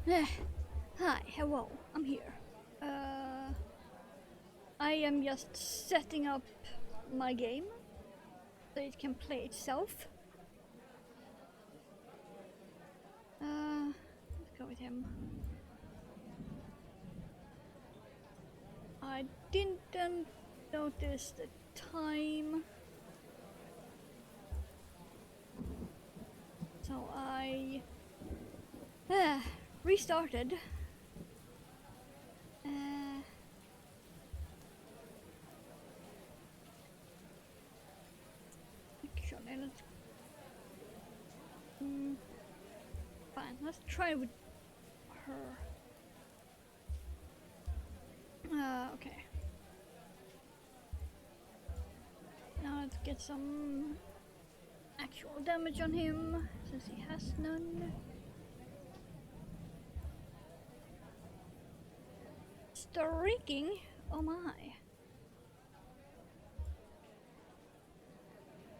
Hi, hello, I'm here. I am just setting up my game so it can play itself. Let's go with him. I didn't notice the time, so I restarted. Actually, fine. Let's try with her. Okay. Now let's get some actual damage on him, since he has none. Streaking? Oh my.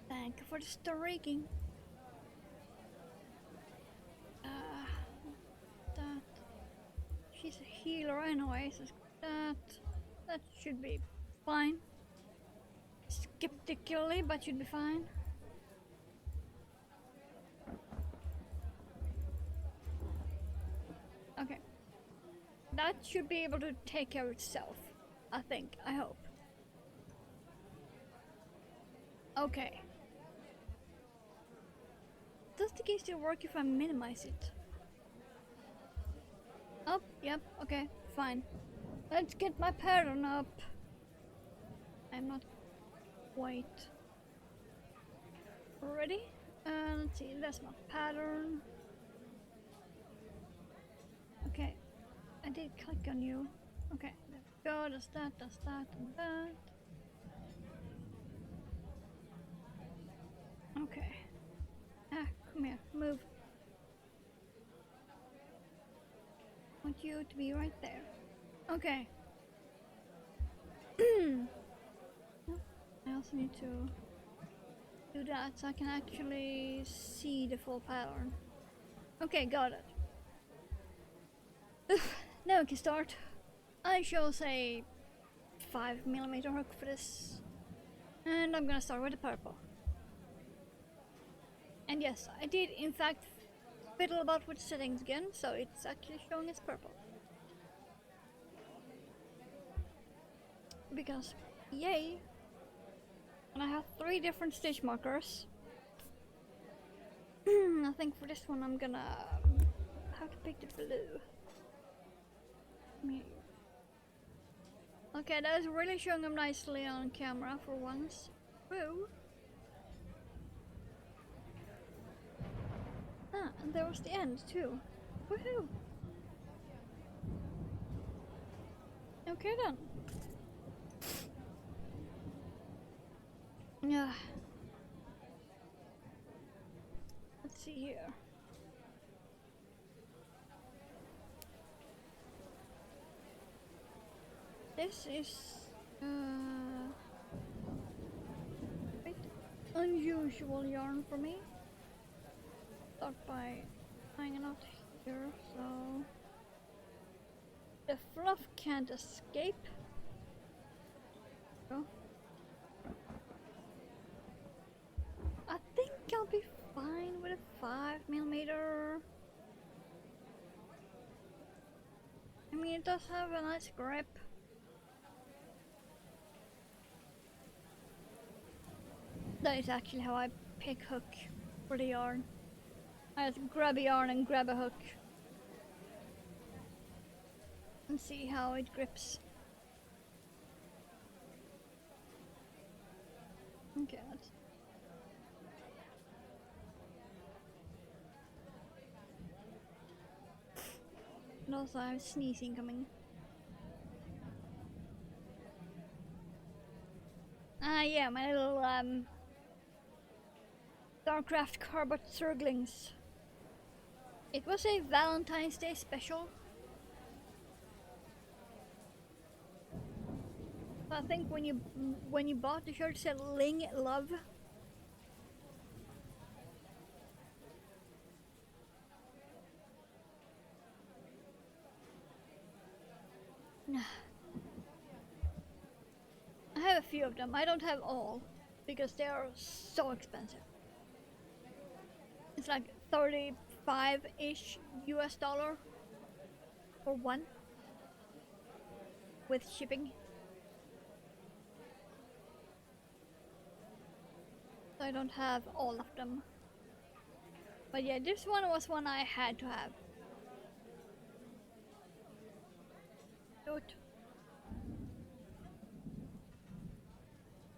Thank you for the streaking. That. She's a healer anyway, so that should be fine. Skeptically, but should be fine. Okay. That should be able to take care of itself. I think. I hope. Okay. Does the game still work if I minimize it? Oh, yep, okay, fine. Let's get my pattern up. I'm not quite ready. Let's see, that's my pattern. Okay, I did click on you. Okay, there we go, that's that, and that. Okay. Come here, move. I want you to be right there. Okay. I also need to do that so I can actually see the full pattern. Okay, got it. Now we can start. I shall say 5mm hook for this. And I'm gonna start with the purple. And yes, I did in fact fiddle about with settings again, so it's actually showing as purple. Because, yay! And I have 3 different stitch markers. I think for this one I'm gonna have to pick the blue. Okay, that is really showing up nicely on camera for once. Woo! Ah, and there was the end too. Woohoo! Okay then. Yeah. Let's see here. This is a bit unusual yarn for me. Start by hanging out here, so the fluff can't escape. So I think I'll be fine with a 5mm. I mean, it does have a nice grip. That is actually how I pick hook for the yarn. I just grab a yarn and grab a hook. And see how it grips. Okay, let's... And also I have sneezing coming. Yeah, my little Starcraft Carbot Surglings. It was a Valentine's Day special. I think when you bought the shirt, it said Ling Love. I have a few of them. I don't have all because they are so expensive. It's like 35-ish US dollar for one with shipping. So I don't have all of them. But yeah, this one was one I had to have. Good.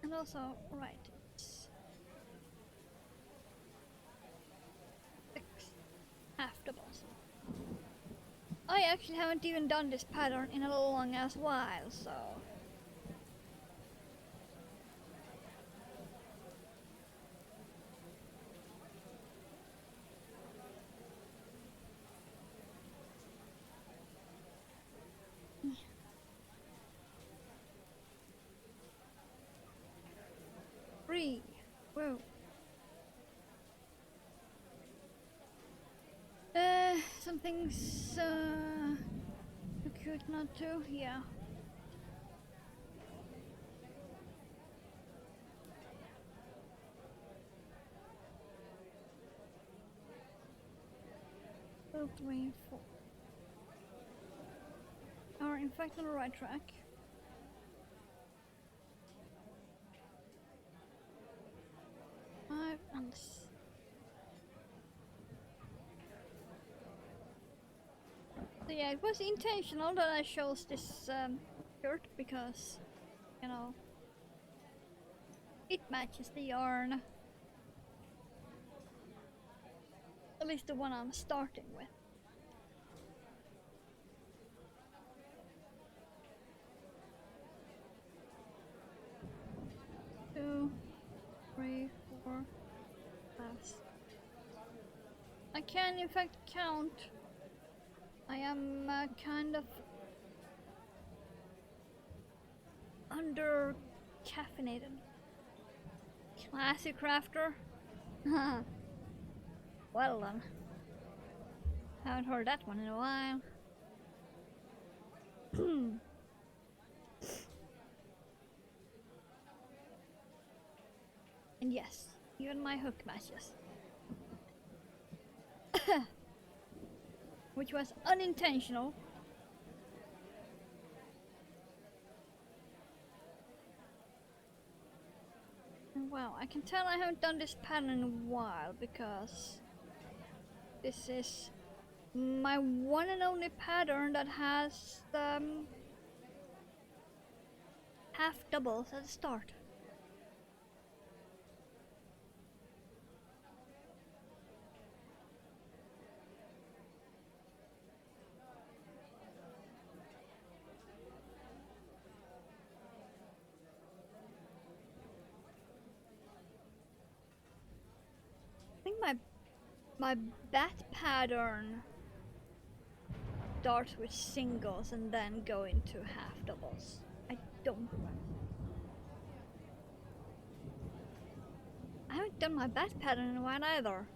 And also, right, it's 6 half doubles. I actually haven't even done this pattern in a long ass while, so... Three. Whoa. Something's cute not to, yeah. Two, three, four. Are in fact on the right track. Five and so yeah, it was intentional that I chose this shirt because, you know, it matches the yarn. At least the one I'm starting with. Two, three, four, five. I can in fact count. I am kind of under caffeinated. Classic crafter. Well done. Haven't heard that one in a while. And yes, even my hook matches. Which was unintentional. And wow, I can tell I haven't done this pattern in a while because this is my one and only pattern that has half doubles at the start. I think my bat pattern starts with singles and then go into half doubles. I don't remember. I haven't done my bat pattern in a while either.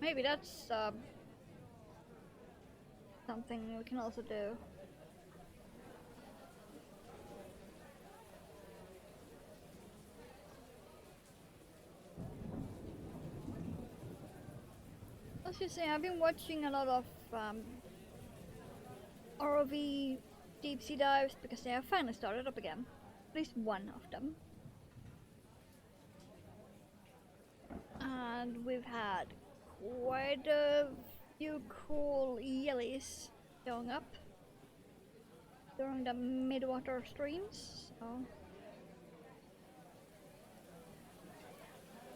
Maybe that's something we can also do. As you say, I've been watching a lot of ROV deep sea dives because they have finally started up again. At least one of them. And we've had quite a few cool jellies showing up during the mid-water streams, so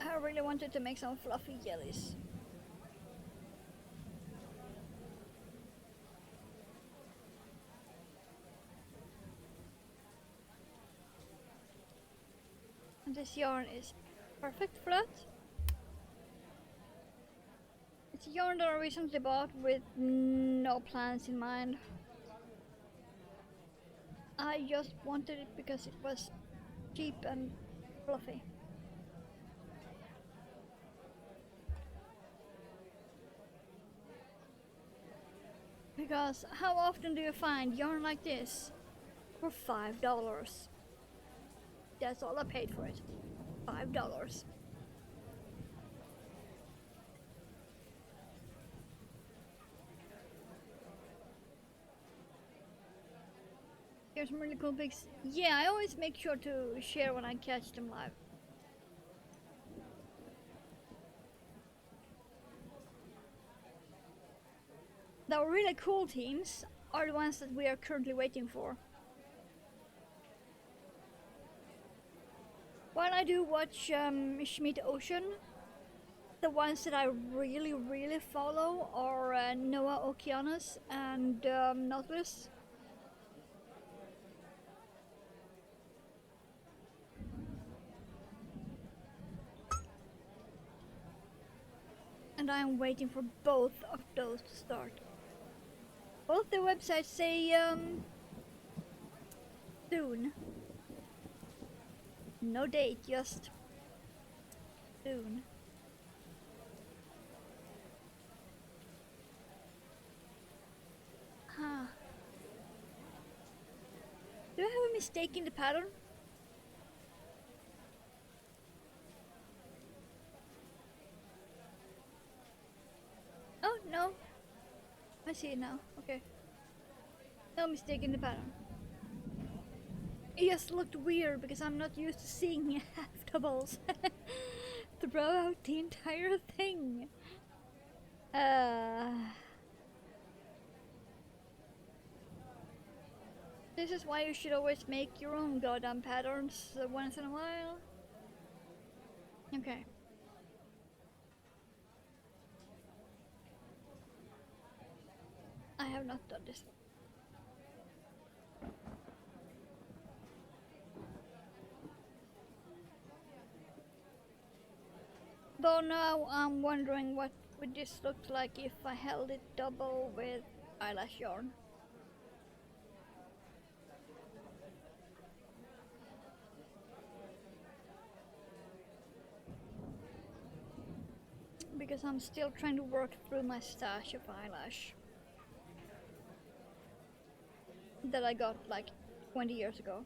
I really wanted to make some fluffy jellies. And this yarn is perfect for that. It's a yarn that I recently bought with no plans in mind. I just wanted it because it was cheap and fluffy. Because how often do you find yarn like this for $5? That's all I paid for it. $5. Here's some really cool pics. Yeah, I always make sure to share when I catch them live. The really cool teams are the ones that we are currently waiting for. While I do watch Schmidt Ocean, the ones that I really follow are Noah Okeanos and Nautilus. And I'm waiting for both of those to start. Both the websites say soon. No date, just soon. Huh. Do I have a mistake in the pattern? Oh, no. I see it now. Okay. No mistake in the pattern. It just looked weird because I'm not used to seeing half doubles throughout the entire thing. This is why you should always make your own goddamn patterns once in a while. Okay. I have not done this. Though now I'm wondering what would this look like if I held it double with eyelash yarn. Because I'm still trying to work through my stash of eyelash that I got like 20 years ago.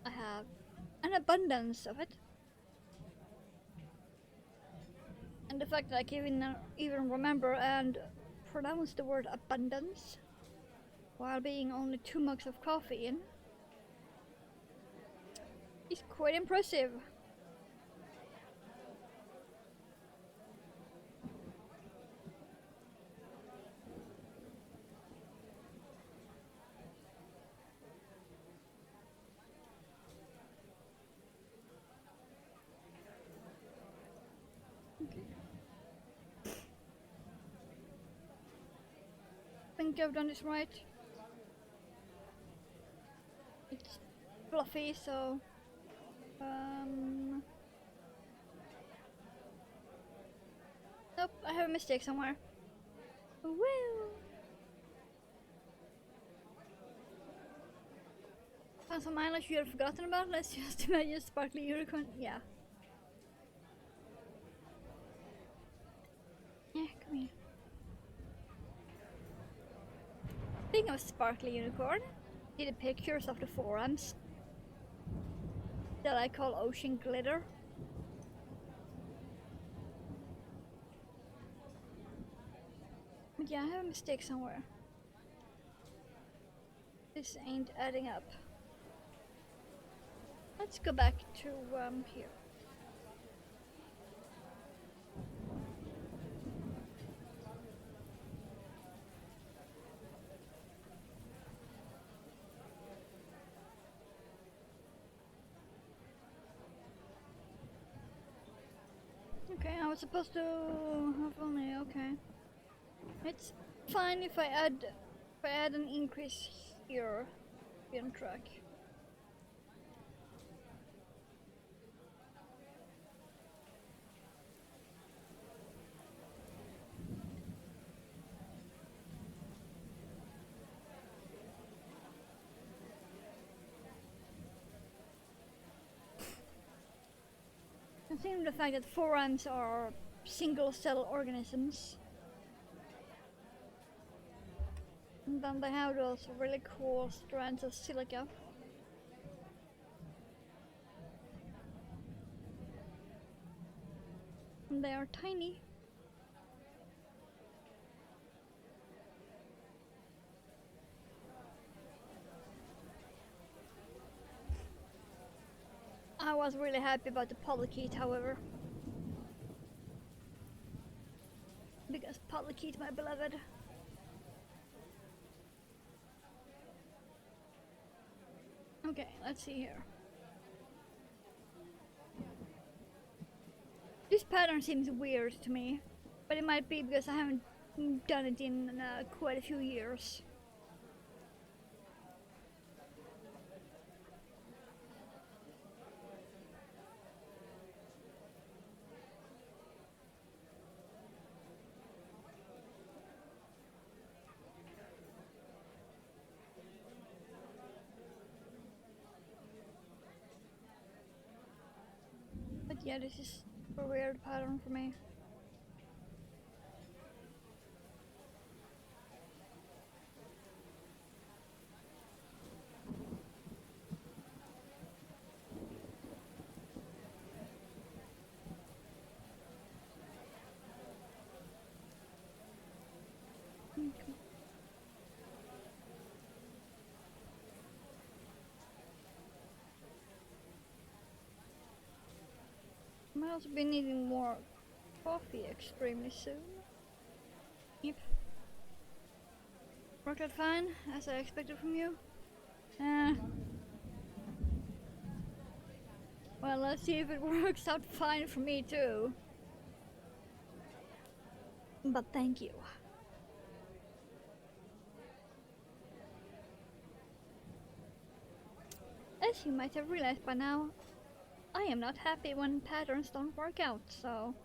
I have an abundance of it. And the fact that I can even remember and pronounce the word abundance while being only 2 mugs of coffee in is quite impressive. I think I've done this right. It's fluffy, so nope, I have a mistake somewhere. Woo! Found some eyelash you had forgotten about. Let's just imagine sparkly unicorn. Yeah. Yeah, come here. Speaking of sparkly unicorn, see the pictures of the forums that I call ocean glitter. But yeah, I have a mistake somewhere. This ain't adding up. Let's go back to here. Okay, I was supposed to have only, okay. It's fine if I add an increase here in track. Considering the fact that forams are single cell organisms, then they have those really cool strands of silica. And they are tiny. I was really happy about the polychaete, however. Because polychaete, my beloved. Okay, let's see here. This pattern seems weird to me, but it might be because I haven't done it in quite a few years. But yeah, this is a weird pattern for me. Okay. Might also be needing more coffee extremely soon. Yep. Worked out fine, as I expected from you. Well, let's see if it works out fine for me too. But thank you. As you might have realized by now, I am not happy when patterns don't work out, so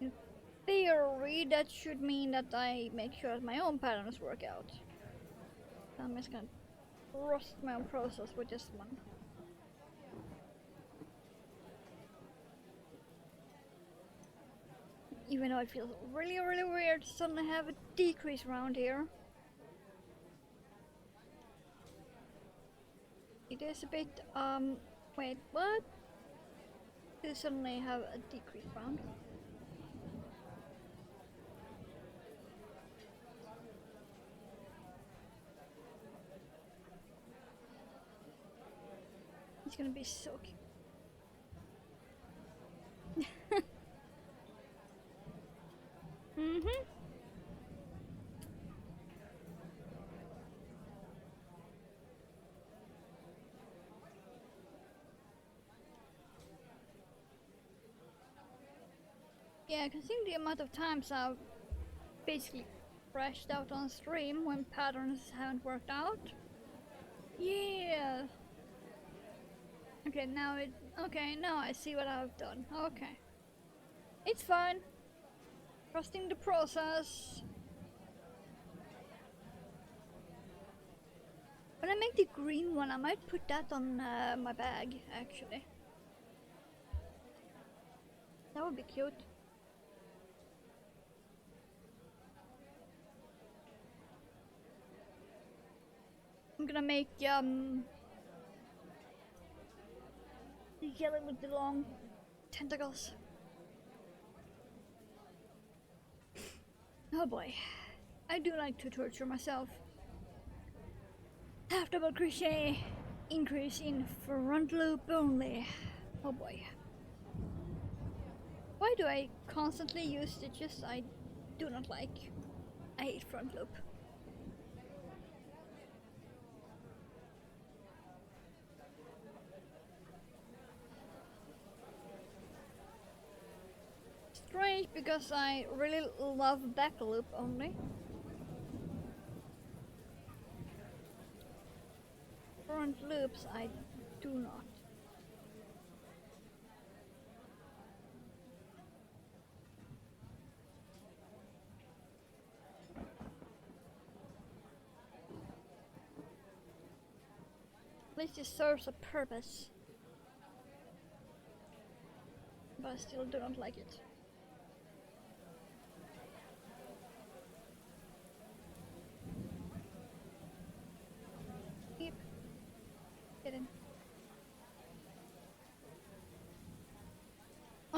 in theory that should mean that I make sure that my own patterns work out. So I'm just gonna trust my own process with this one. Even though it feels really weird to suddenly have a decrease around here. It is a bit, wait, what? To suddenly have a decrease round. It's gonna be so cute. Mm-hmm. Yeah, considering the amount of times I've basically crashed out on stream when patterns haven't worked out. Yeah. Okay, now I see what I've done. Okay. It's fine. Trusting the process. When I make the green one, I might put that on my bag, actually. That would be cute. I'm gonna make the yellow with the long tentacles. Oh boy, I do like to torture myself. Half double crochet, increase in front loop only. Oh boy. Why do I constantly use stitches I do not like? I hate front loop. Strange because I really love back loop only. Front loops I do not. At least it serves a purpose. But I still do not like it.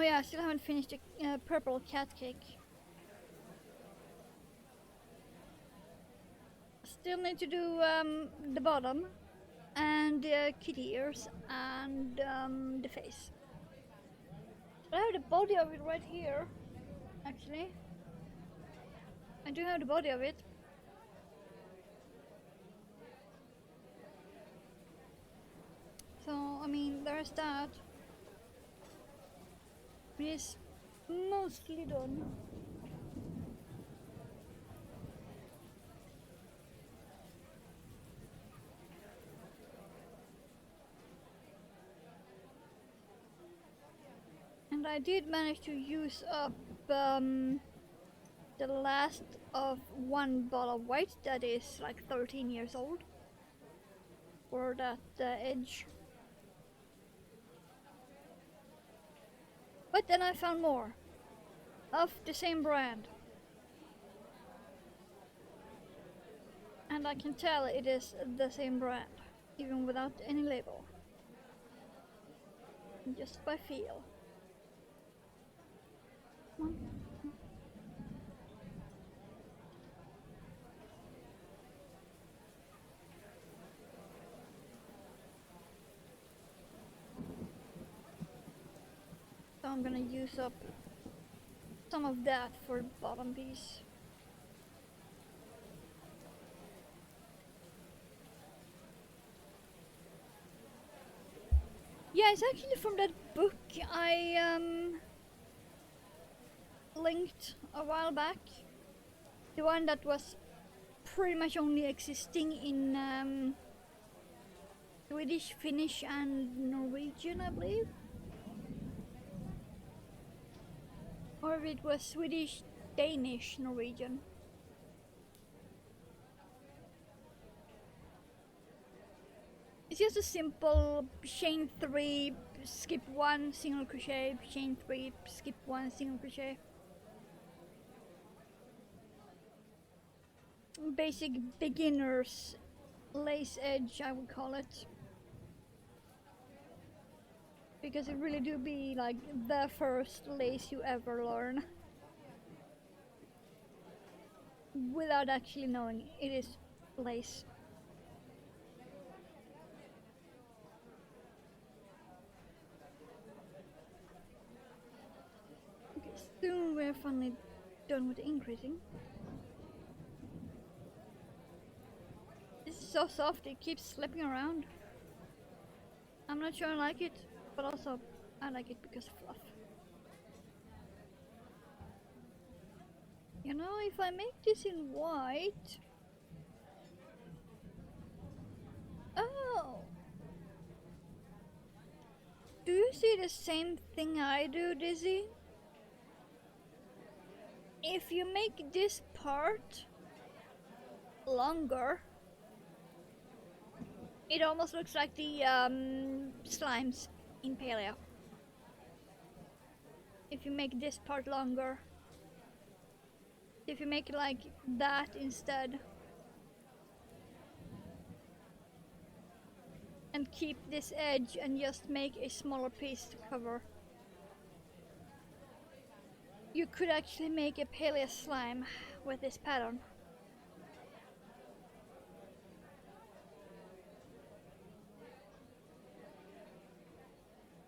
yeah, I still haven't finished the purple cat cake. Still need to do the bottom and the kitty ears and the face. I have the body of it right here, actually. I do have the body of it. So, I mean, there's that. It is mostly done. And I did manage to use up the last of one bottle of white that is like 13 years old for that edge. But then I found more of the same brand. And I can tell it is the same brand, even without any label. Just by feel. So I'm gonna use up some of that for the bottom piece. Yeah, it's actually from that book I linked a while back. The one that was pretty much only existing in Swedish, Finnish and Norwegian, I believe. Or if it was Swedish, Danish, Norwegian. It's just a simple chain 3, skip 1, single crochet, chain 3, skip 1, single crochet. Basic beginner's lace edge, I would call it. Because it really do be like the first lace you ever learn. Without actually knowing it is lace. Okay, soon we're finally done with the increasing. This is so soft, it keeps slipping around. I'm not sure I like it, but also I like it because of fluff. You know, if I make this in white... Oh! Do you see the same thing I do, Dizzy? If you make this part longer, it almost looks like the slimes in Paleo. If you make this part longer. If you make it like that instead. And keep this edge and just make a smaller piece to cover. You could actually make a Paleo slime with this pattern.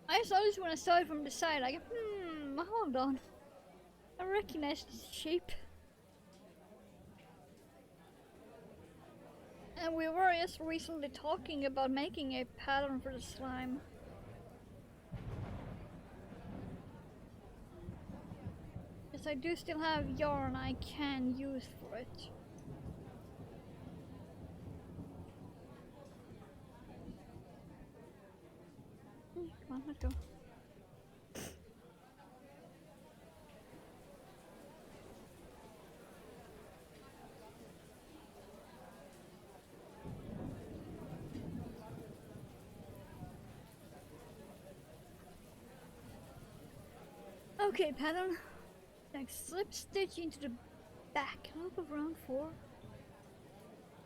I saw this when I saw it from the side, like, hold on. I recognize this shape. And we were just recently talking about making a pattern for the slime. Yes, I do still have yarn I can use for it. Come on, let's go. Okay, pattern. Next, slip stitch into the back loop of round 4.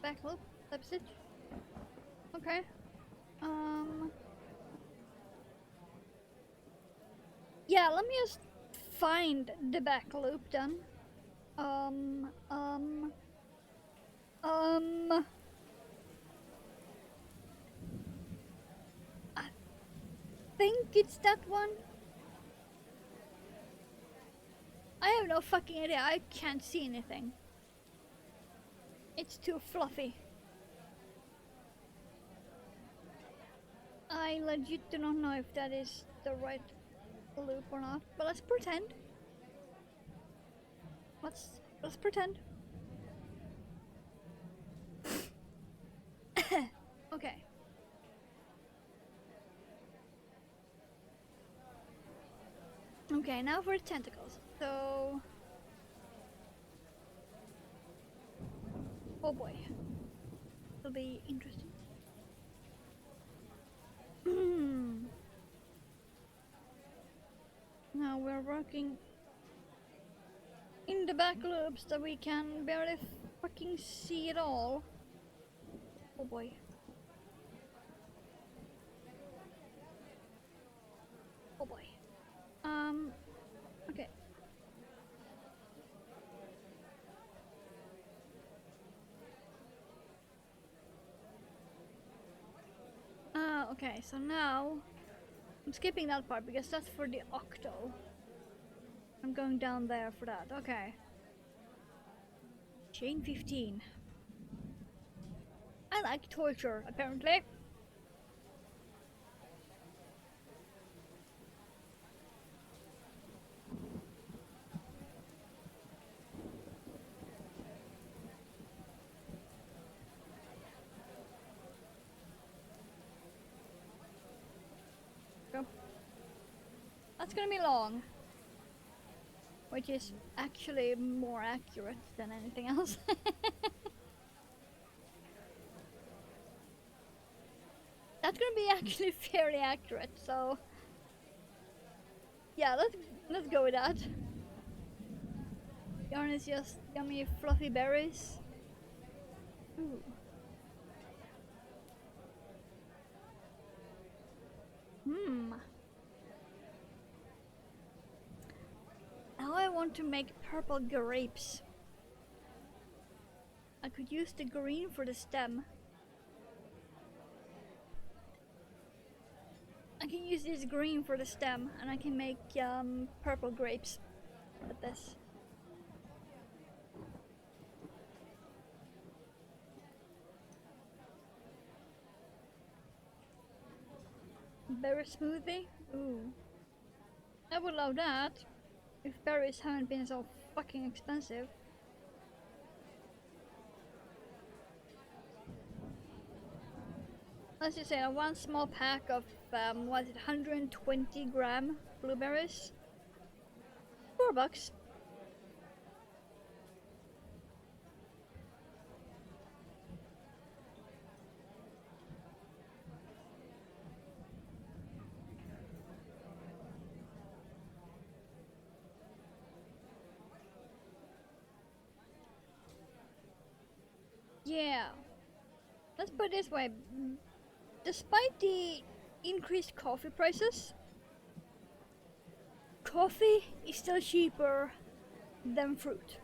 Back loop, slip stitch. Okay. Yeah, let me just find the back loop then. Um, um, um. I think it's that one. I have no fucking idea. I can't see anything. It's too fluffy. I legit do not know if that is the right loop or not. But let's pretend. Let's pretend. Okay. Okay, now for tentacles. So, oh boy, it'll be interesting. Now we're working in the back loops that we can barely fucking see it all. Oh boy. Oh boy. Okay. Okay, so now I'm skipping that part because that's for the octo. I'm going down there for that. Okay. Chain 15. I like torture, apparently. Go. That's gonna be long. Which is actually more accurate than anything else. That's gonna be actually fairly accurate, so yeah, let's go with that. Yarn is just yummy fluffy berries. Ooh. Now I want to make purple grapes. I could use the green for the stem. I can use this green for the stem, and I can make purple grapes with this. Berry smoothie? Ooh. I would love that, if berries haven't been so fucking expensive. Let's just say one small pack of, what is it, 120 gram blueberries? $4. Yeah. Let's put it this way. Despite the increased coffee prices, coffee is still cheaper than fruit.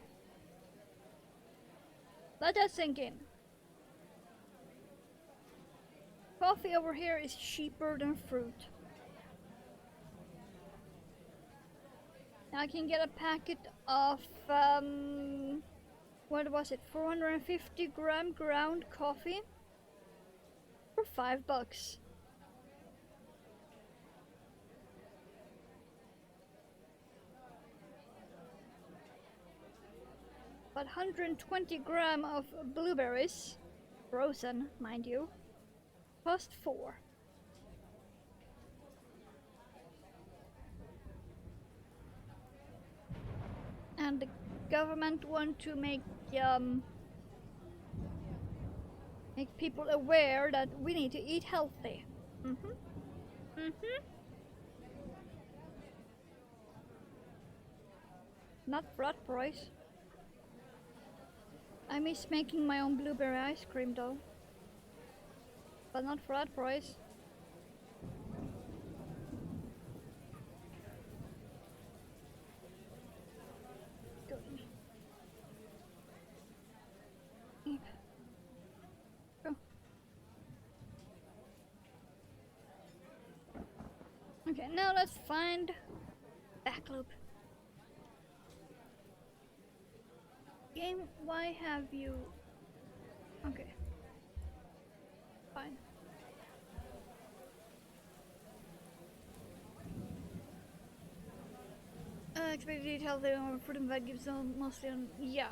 Let that sink in. Coffee over here is cheaper than fruit. I can get a packet of, what was it, 450 gram ground coffee for $5. But 120 gram of blueberries, frozen, mind you, cost $4. And the government want to make people aware that we need to eat healthy. Not for that price. I miss making my own blueberry ice cream though. But not for that price. now let's find back loop. Game, why have you... Okay. Fine. Expected detail there on fruit and veg gives them mostly on... Yeah.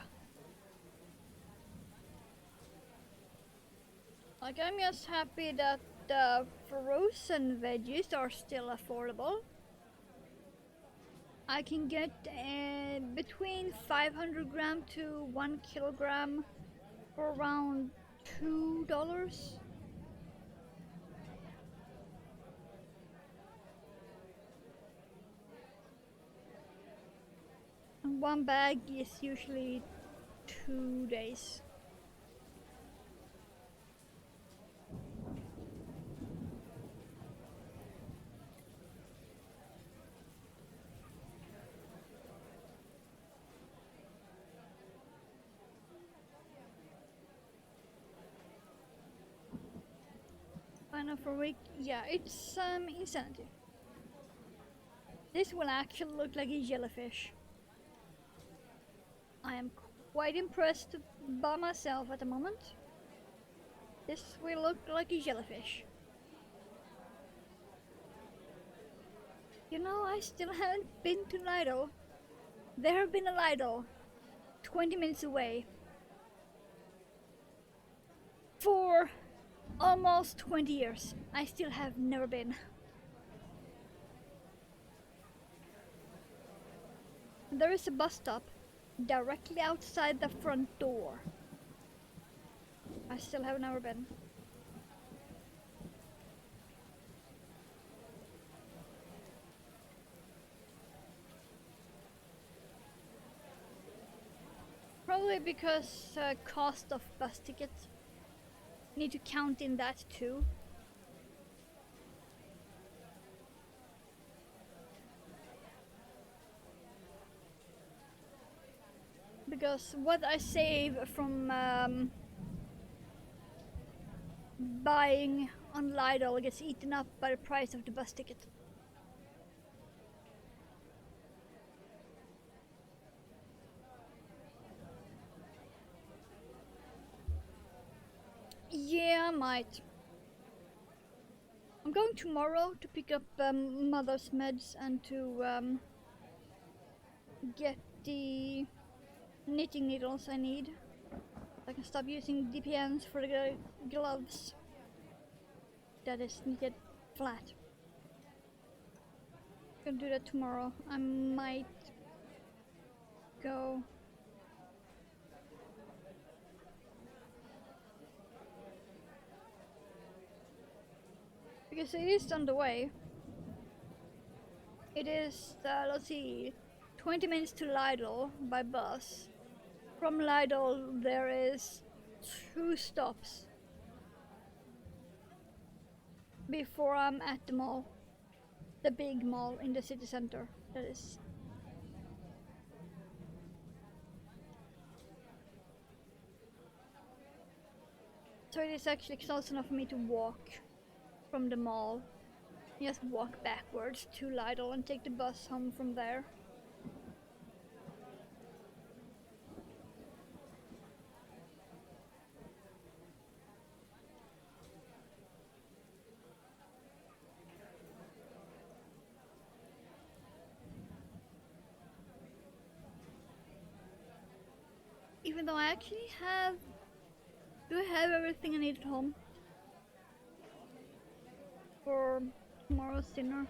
Like, I'm just happy that the frozen veggies are still affordable. I can get between 500 gram to 1 kilogram for around $2. And one bag is usually 2 days. Final for a week, yeah, it's insanity. This will actually look like a jellyfish. I am quite impressed by myself at the moment. This will look like a jellyfish. You know, I still haven't been to Lido. There have been a Lido 20 minutes away for almost 20 years. I still have never been. There is a bus stop directly outside the front door. I still have never been. Probably because cost of bus tickets. Need to count in that too. Because what I save from buying on Lidl gets eaten up by the price of the bus ticket. Yeah, I might. I'm going tomorrow to pick up mother's meds and to get the knitting needles I need. I can stop using DPNs for the gloves that is knitted flat. Gonna do that tomorrow. I might go. Because it is on the way. It is, let's see, 20 minutes to Lidl by bus. From Lidl there is 2 stops before I'm at the mall. The big mall in the city center, that is. So it is actually close enough for me to walk from the mall. Just walk backwards to Lidl and take the bus home from there. Even though I actually have... Do I have everything I need at home? For tomorrow's dinner?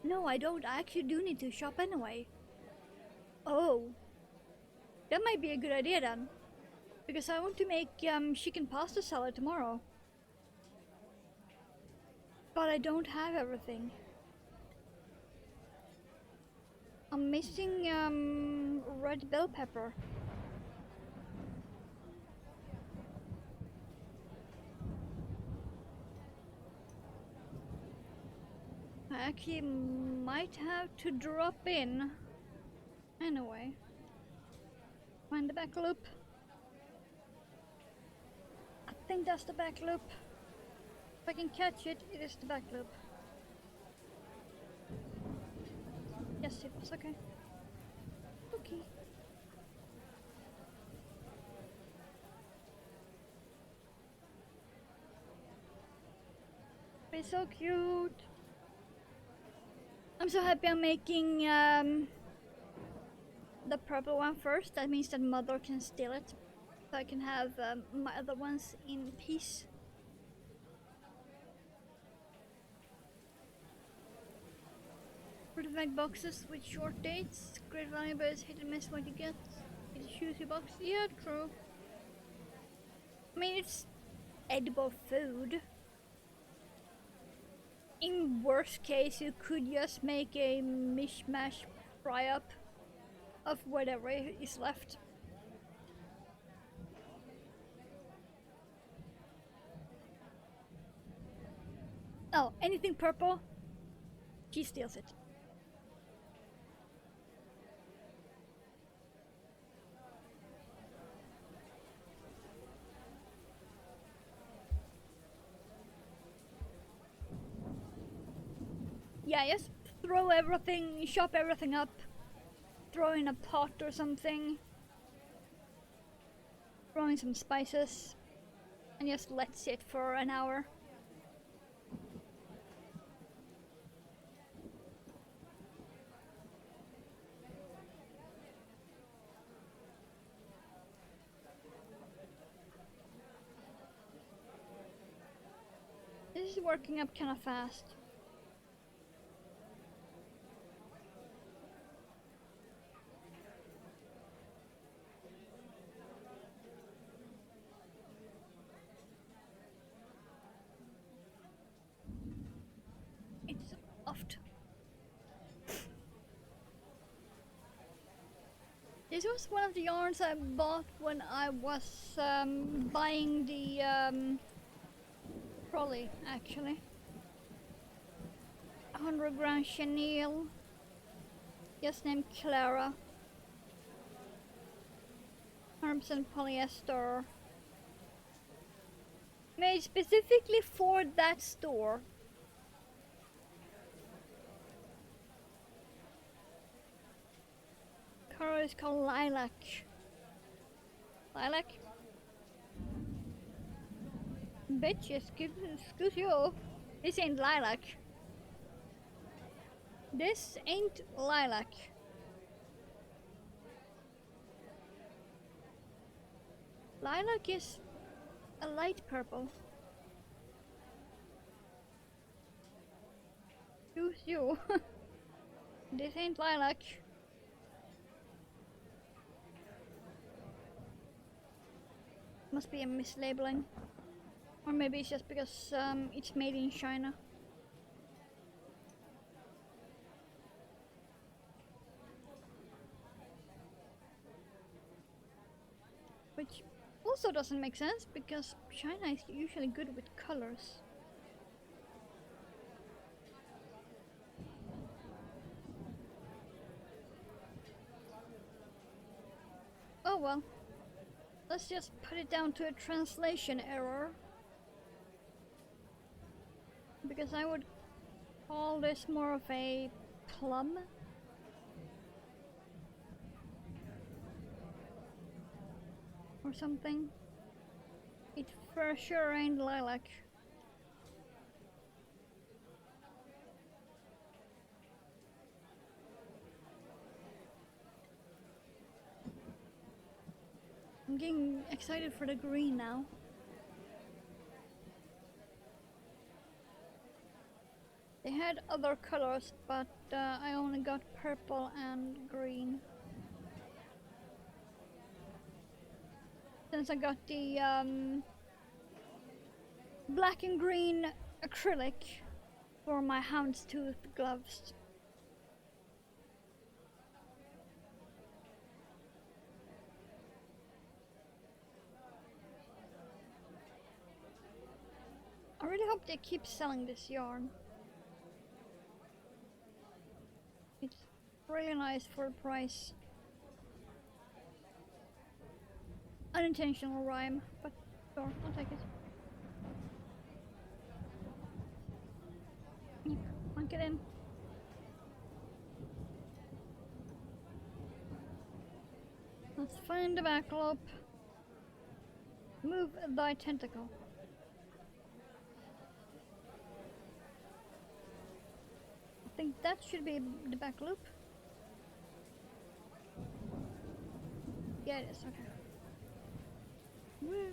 No, I don't. I actually do need to shop anyway. Oh. That might be a good idea then. Because I want to make chicken pasta salad tomorrow. But I don't have everything. I'm missing red bell pepper. I actually might have to drop in. Anyway. Find the back loop. I think that's the back loop. If I can catch it, it is the back loop. yes, it was okay. Okay. It's so cute. I'm so happy I'm making the purple one first. That means that mother can steal it, so I can have my other ones in peace. Artifact boxes with short dates. Great value, but it's hit and miss what you get. It's a juicy box. Yeah, true. I mean, it's edible food. In worst case, you could just make a mishmash fry up of whatever is left. Oh, anything purple, she steals it. Yeah, just throw everything, chop everything up, throw in a pot or something, throw in some spices, and just let sit for an hour. This is working up kind of fast. It's oft. This was one of the yarns I bought when I was buying the trolley, actually. 100-gram chenille, just named Clara. 100% polyester. Made specifically for that store. Color is called lilac. Lilac? Bitch, excuse you. This ain't lilac. This ain't lilac. Lilac is a light purple. Excuse you. This ain't lilac. Must be a mislabeling. Or maybe it's just because it's made in China. Which also doesn't make sense because China is usually good with colors. Oh well. Let's just put it down to a translation error. Because I would call this more of a plum. Or something. It for sure ain't lilac. I'm getting excited for the green now. They had other colors, but I only got purple and green. Since I got the black and green acrylic for my houndstooth gloves. I really hope they keep selling this yarn. It's really nice for the price. Unintentional rhyme, but sure, I'll take it. Yep, plunk it in. Let's find the back loop. Move thy tentacle. I think that should be the back loop. Yeah, it is. Okay. Woo.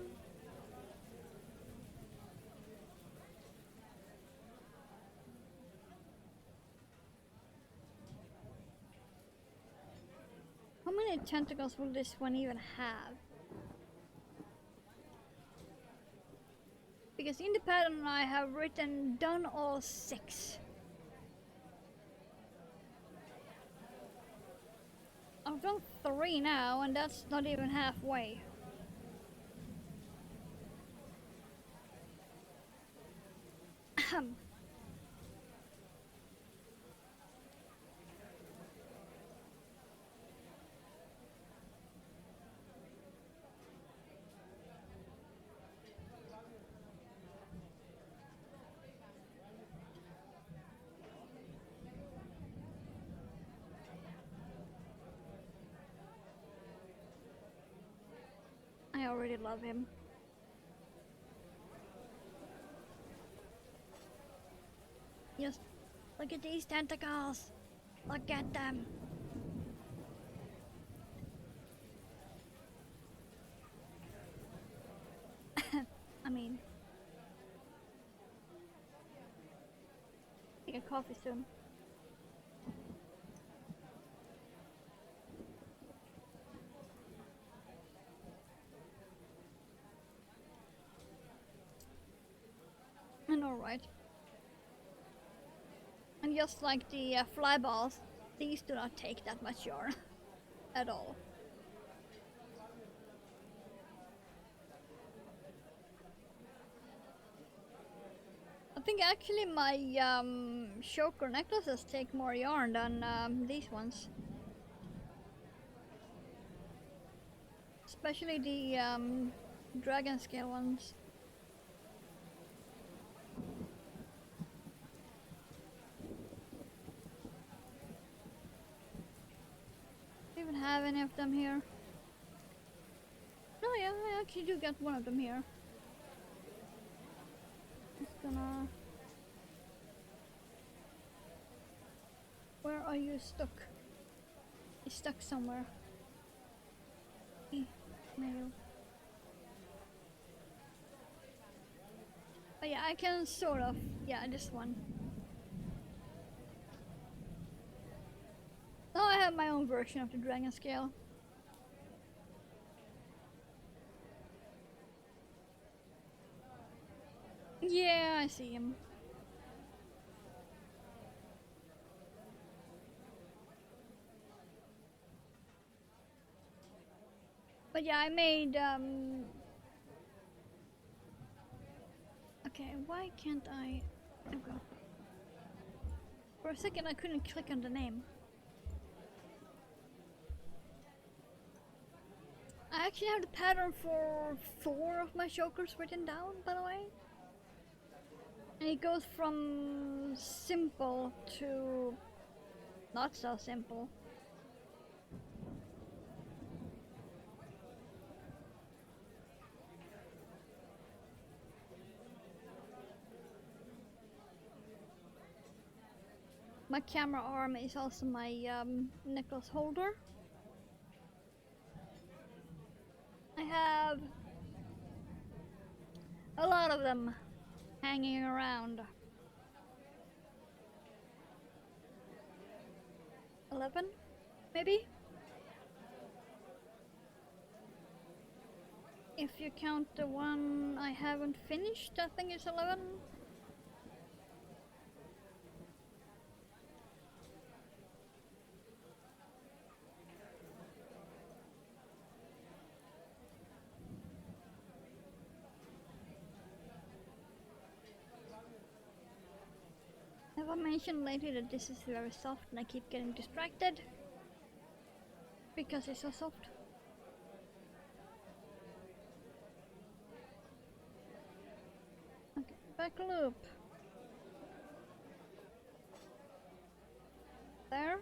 How many tentacles will this one even have? Because in the pattern I have written done all 6. I've done 3 now, and that's not even halfway. I already love him. Just look at these tentacles. Look at them. I mean, take a coffee soon. I know, right? And just like the fly balls, these do not take that much yarn at all. I think actually my choker necklaces take more yarn than these ones. Especially the dragon scale ones. Do you even have any of them here? No, yeah, I actually do get one of them here. Just gonna... Where are you stuck? You're stuck somewhere. Mail. Oh yeah, I can sort of... Yeah, this one. Oh, I have my own version of the dragon scale. Yeah, I see him. But yeah, I made okay, why can't I... Okay. For a second I couldn't click on the name. I actually have the pattern for 4 of my chokers written down, by the way. And it goes from simple to not so simple. My camera arm is also my necklace holder. I have a lot of them hanging around. 11, maybe? If you count the one I haven't finished, I think it's 11. Have I mentioned lately that this is very soft and I keep getting distracted? Because it's so soft. Okay, back loop. There.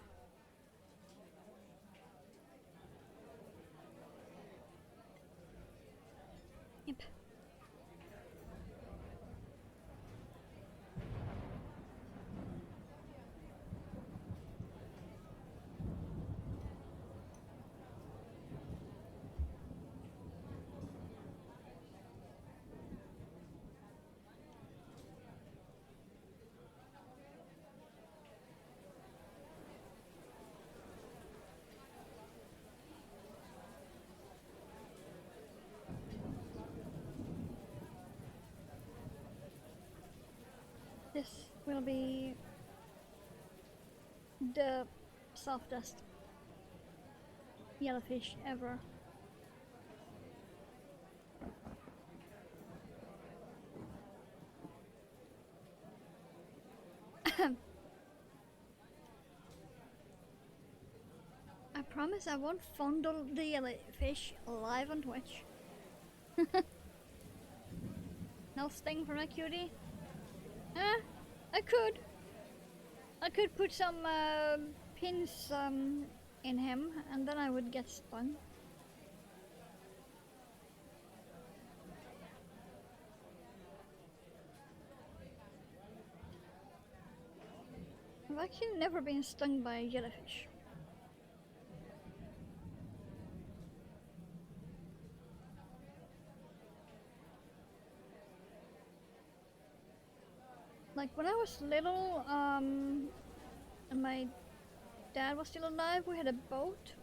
This will be the softest jellyfish ever. I promise I won't fondle the jellyfish live on Twitch. No sting for my cutie? I could. I could put some pins in him and then I would get stung. I've actually never been stung by a jellyfish. Like when I was little, and my dad was still alive, we had a boat.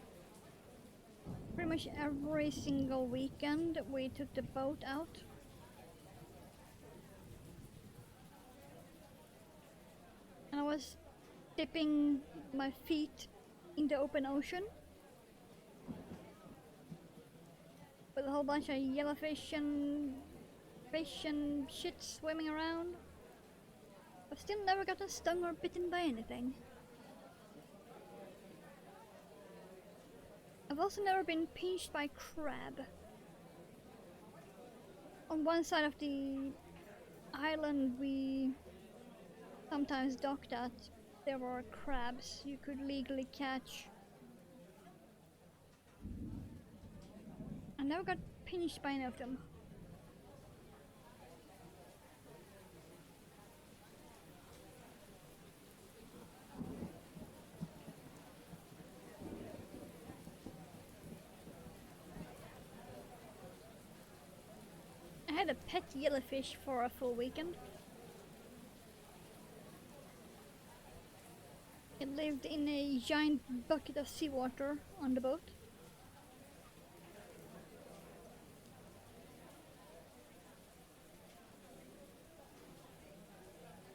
Pretty much every single weekend we took the boat out. And I was dipping my feet in the open ocean with a whole bunch of yellowfish and fish and shit swimming around. I've still never gotten stung or bitten by anything. I've also never been pinched by crab. On one side of the island we sometimes docked at, there were crabs you could legally catch. I never got pinched by any of them. I had a pet jellyfish for a full weekend. It lived in a giant bucket of seawater on the boat.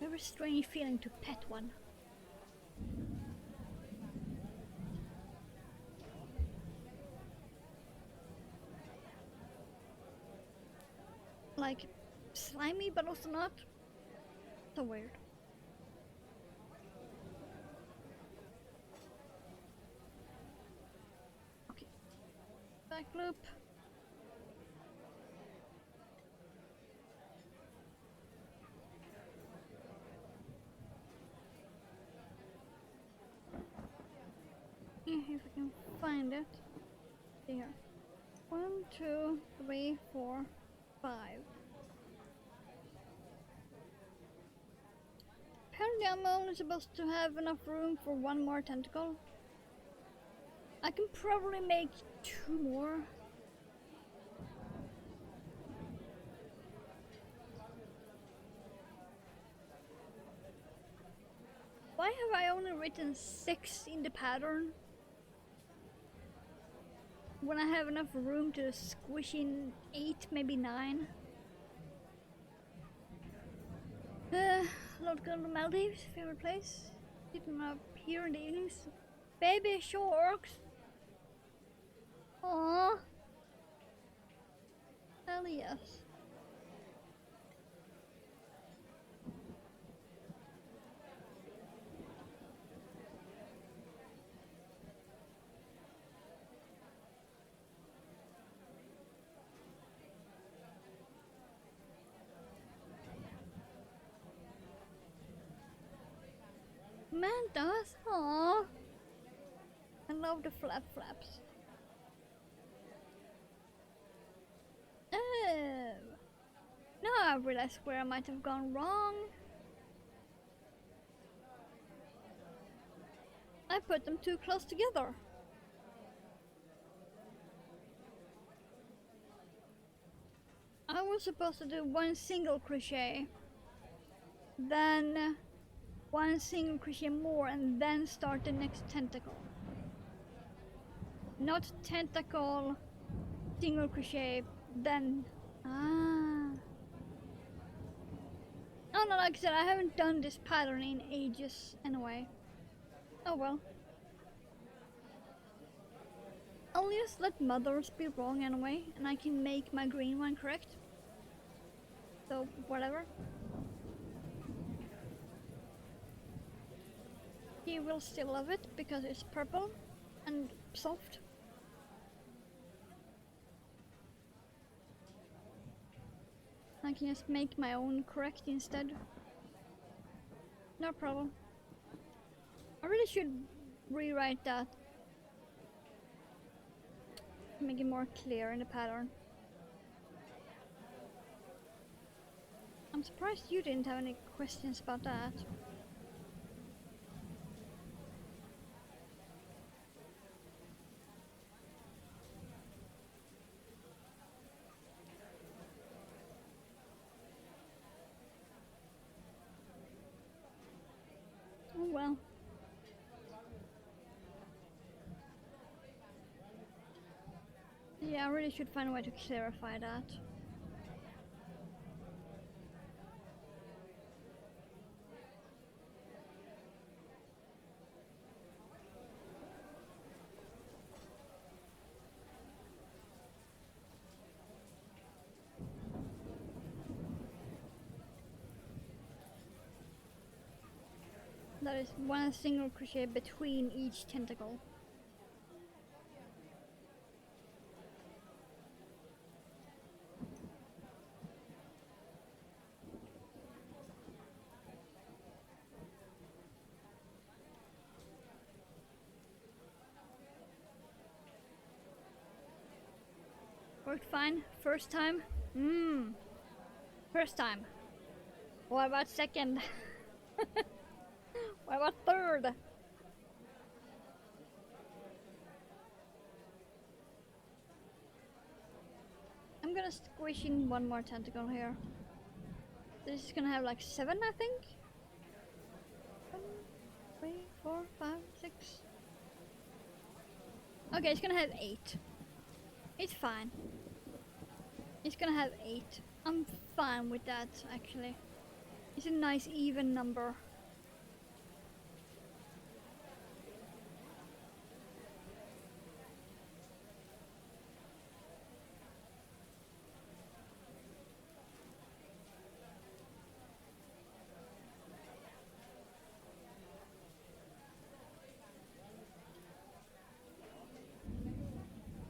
Very strange feeling to pet one. Like slimy but also not. So weird. Okay. Back loop. If I can find it. Here. 1, 2, 3, 4, 5. Apparently I'm only supposed to have enough room for one more tentacle. I can probably make 2 more. Why have I only written 6 in the pattern? When I have enough room to squish in 8, maybe 9. Lord go to the Maldives, favorite place. Sitting up here in the evenings. Baby sharks. Aww. Hell yes. Mantas, aww. I love the flaps. Oh. Now I realize where I might have gone wrong. I put them too close together. I was supposed to do 1 single crochet, then 1 single crochet more, and then start the next tentacle. Not tentacle, single crochet, then... Ah. Oh no, like I said, I haven't done this pattern in ages anyway. Oh well. I'll just let mothers be wrong anyway, and I can make my green one correct. So, whatever. He will still love it because it's purple and soft. I can just make my own correct instead. No problem. I really should rewrite that. Make it more clear in the pattern. I'm surprised you didn't have any questions about that. Oh well. Yeah, I really should find a way to clarify that. That is one single crochet between each tentacle. Worked fine. First time? First time. What about second? What about third? I'm gonna squish in one more tentacle here. This is gonna have like 7, I think. 1, 3, 4, 5, 6. Okay, it's gonna have 8. It's fine. It's gonna have 8. I'm fine with that, actually. It's a nice even number.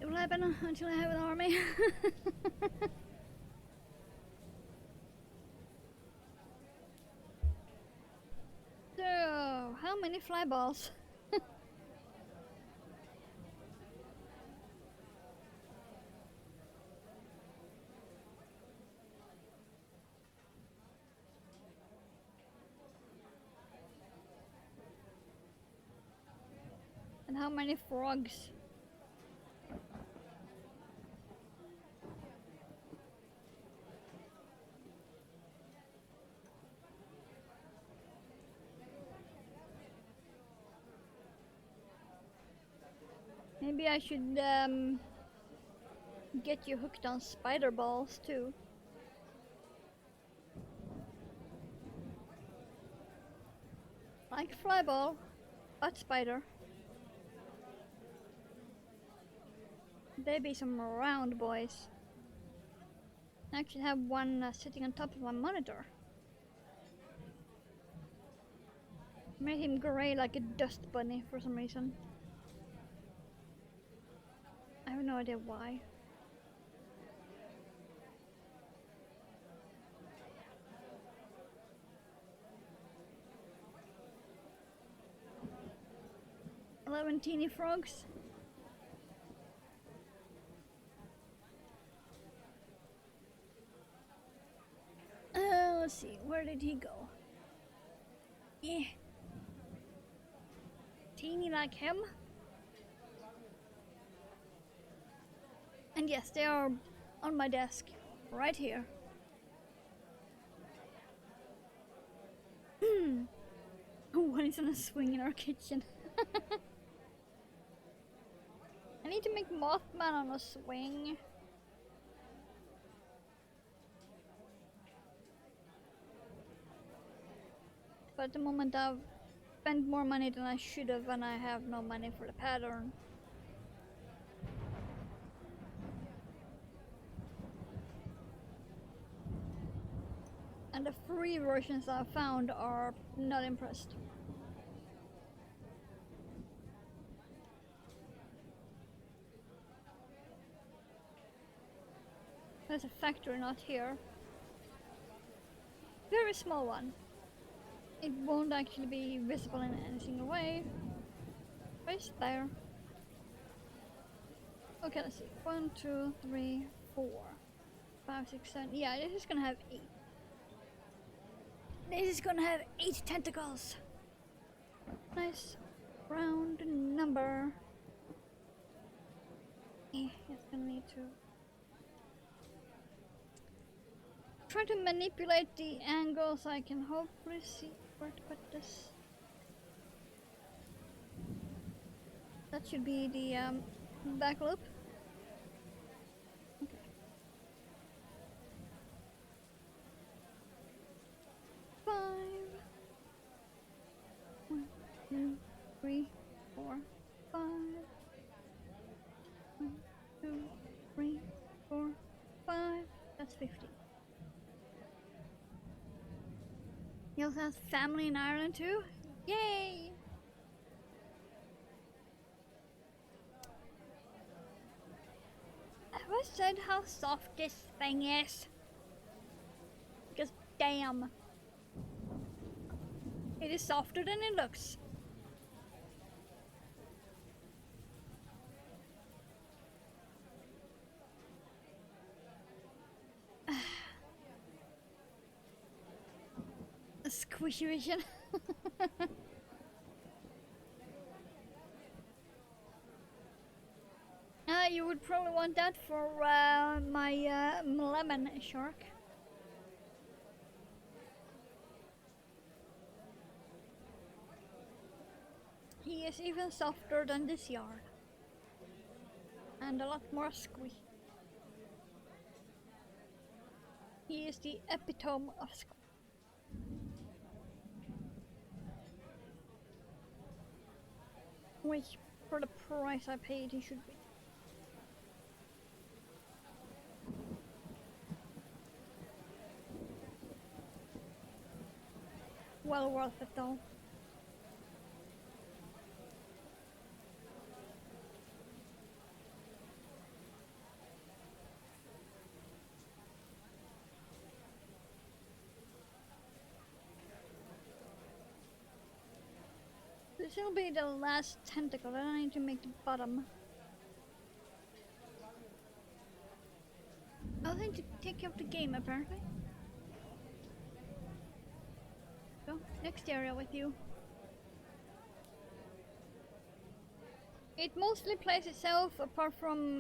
It will happen until I have an army. So, how many fly balls? And how many frogs? Maybe I should get you hooked on spider balls too. Like fly ball, but spider. There be some round boys. I actually have one sitting on top of my monitor. Made him grey like a dust bunny for some reason. I have no idea why. "11 teeny frogs." Let's see, where did he go? Yeah. Teeny like him. And yes, they are on my desk, right here. One is on a swing in our kitchen. I need to make Mothman on a swing. but at the moment I've spent more money than I should have, and I have no money for the pattern. And the free versions I found are not impressed. There's a factory not here. Very small one. It won't actually be visible in any single way. But it's there. Okay, let's see. 1, 2, 3, 4, 5, 6, 7. Yeah, this is gonna have 8. This is gonna have 8 tentacles. Nice round number. It's gonna need to try to manipulate the angle so I can hopefully see where to put this. That should be the back loop. Okay. 5. 1, 2, 3, 4, 5. 1, 2, 3, 4, 5. That's 50. He also has family in Ireland too. Yay! Have I said how soft this thing is? Because damn. It is softer than it looks. A squishy vision. You would probably want that for my lemon shark. He is even softer than this yarn. And a lot more squishy. He is the epitome of squishy. Which, for the price I paid, he should be. Well worth it though. This will be the last tentacle, then I need to make the bottom. I'll need to take you off the game apparently. So, next area with you. It mostly plays itself apart from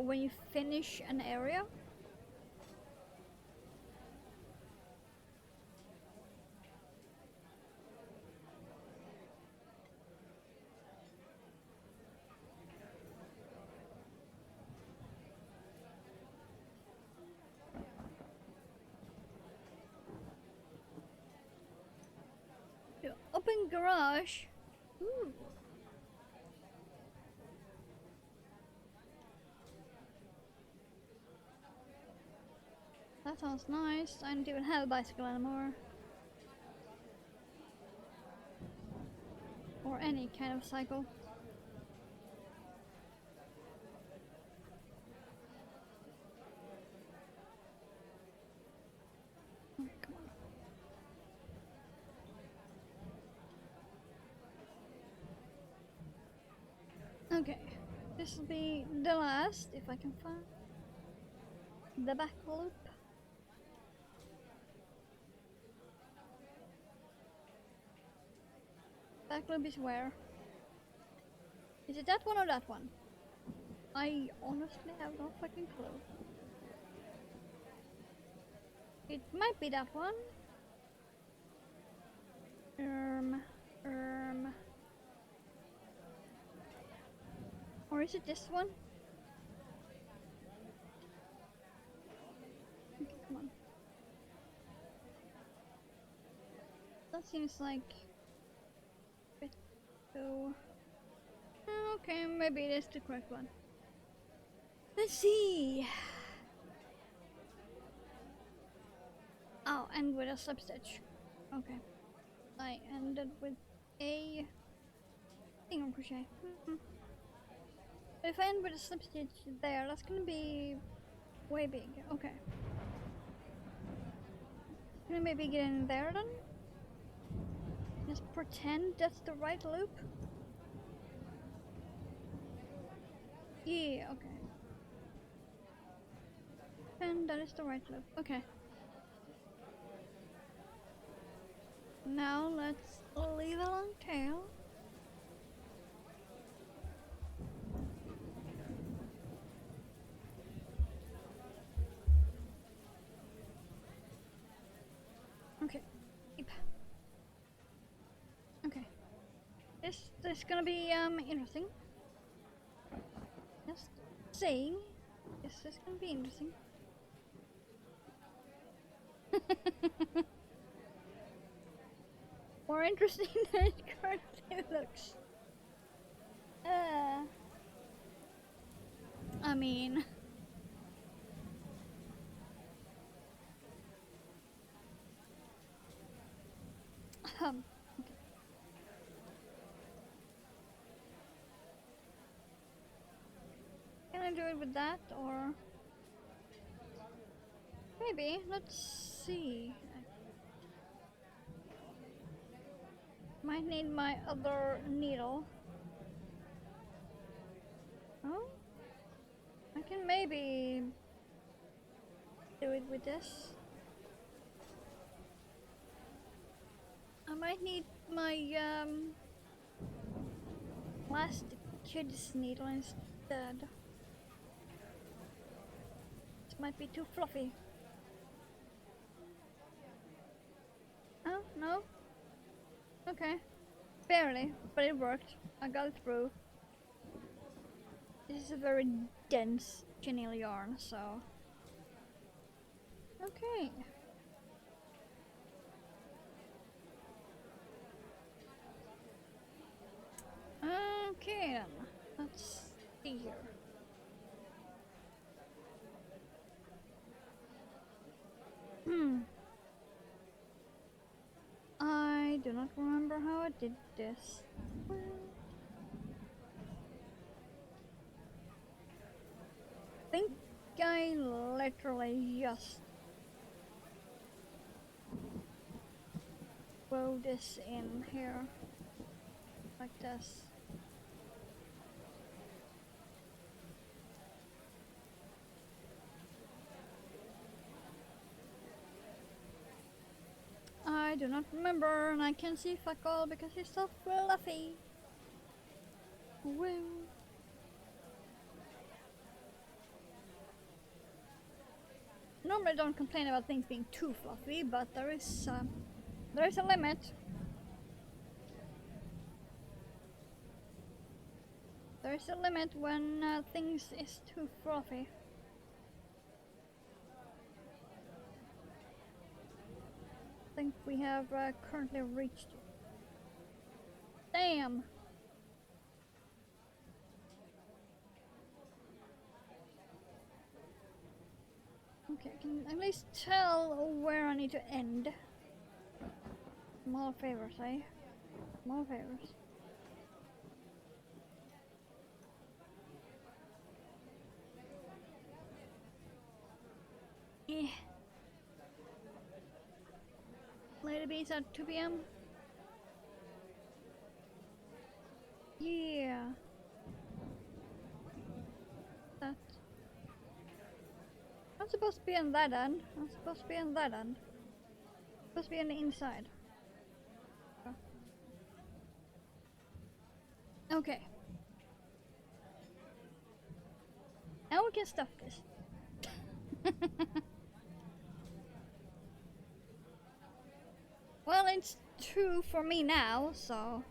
when you finish an area. Open garage. Ooh. That sounds nice. I don't even have a bicycle anymore. Or any kind of cycle. Oh, come on. Okay, this will be the last, if I can find the back loop. Back loop is where? Is it that one or that one? I honestly have no fucking clue. It might be that one. Or is it this one? Okay, come on. That seems like a bit too... Okay, maybe it is the correct one. Let's see. Oh, and with a slip stitch. Okay. I ended with a single crochet. But if I end with a slip stitch there, that's gonna be way big. Okay. Can I maybe get in there then? Just pretend that's the right loop? Yeah, okay. And that is the right loop. Okay. Now let's leave a long tail. Okay. Yep. Okay. This is gonna be interesting. Just saying. This is gonna be interesting. More interesting than it currently looks. I mean... okay. Can I do it with that, or... Maybe, let's see. Might need my other needle. Oh? I can maybe do it with this. I might need my plastic kid's needle instead. This might be too fluffy. Oh, no? Okay. Barely, but it worked. I got it through. This is a very dense chenille yarn, so... Okay. Okay then. Let's see here. I do not remember how I did this. I think I literally just throw this in here like this. I do not remember, and I can see fuck all because it's so fluffy. Woo. Normally I don't complain about things being too fluffy, but there is a limit. There is a limit when things is too fluffy. I think we have currently reached it. Damn! Okay, I can at least tell where I need to end. Small favors, eh? Small favors. Yeah. Lady bees at 2 p.m. Yeah. That. I'm supposed to be on that end. I'm supposed to be on that end. I'm supposed to be on the inside. Okay. Now we can stuff this. Well, it's 2 for me now, so...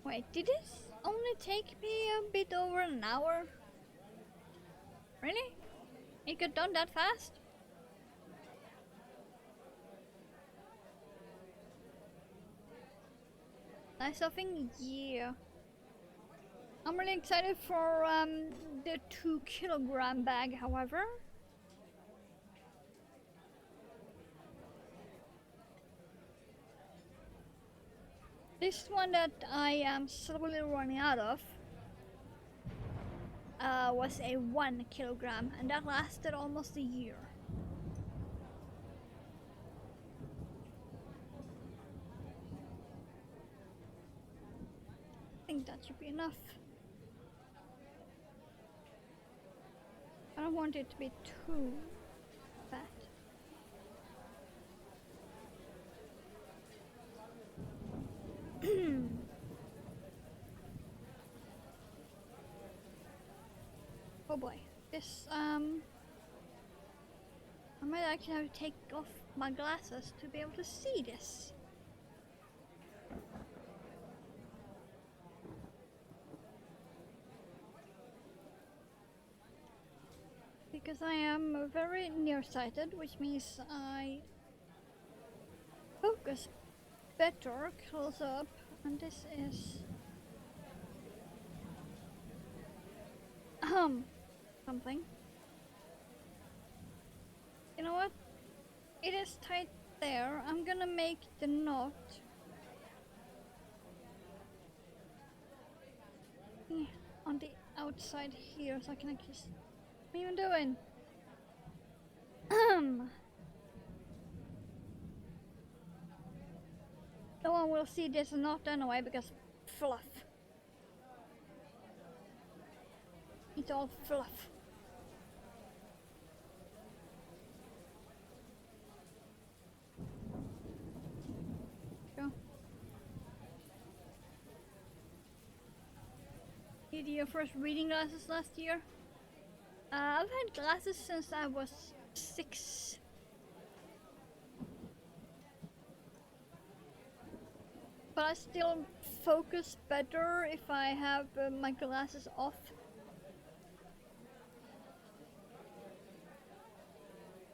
Wait, did this only take me a bit over an hour? Really? It got done that fast? Nice thing, yeah. I'm really excited for the 2 kilogram bag, however. This one that I am slowly running out of was a 1 kilogram, and that lasted almost a year. I think that should be enough. I don't want it to be too fat. Oh boy, this I might actually have to take off my glasses to be able to see this. Because I am very nearsighted, which means I focus better close up, and this is something. You know what? It is tight there. I'm gonna make the knot on the outside here so I can actually what are you doing? No one will see this knot anyway because fluff. It's all fluff. Go. Did your first reading glasses last year? I've had glasses since I was 6. But I still focus better if I have my glasses off.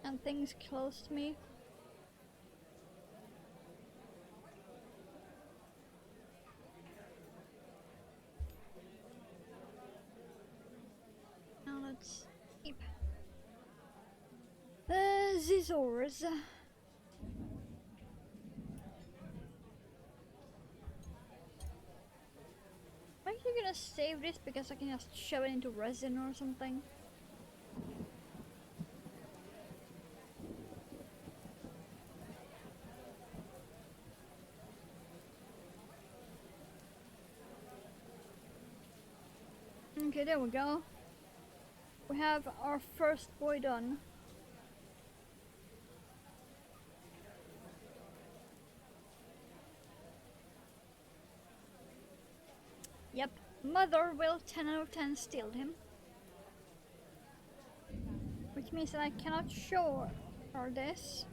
And things close to me. Now let's keep the scissors. I'm actually gonna save this because I can just shove it into resin or something. Okay, there we go. We have our first boy done. Yep, mother will 10 out of 10 steal him. Which means that I cannot show her this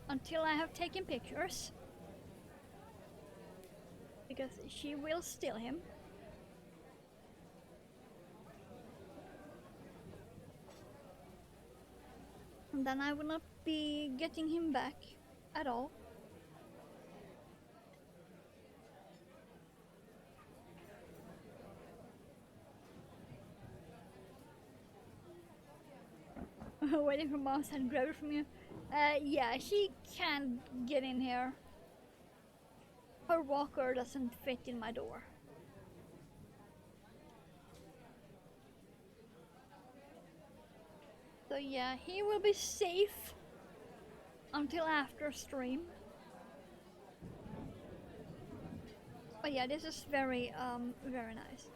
until I have taken pictures. Because she will steal him. And then I will not be getting him back at all. Waiting for Mom and grab it from you. Yeah, she can't get in here. Her walker doesn't fit in my door. So yeah, he will be safe until after stream. But yeah, this is very nice.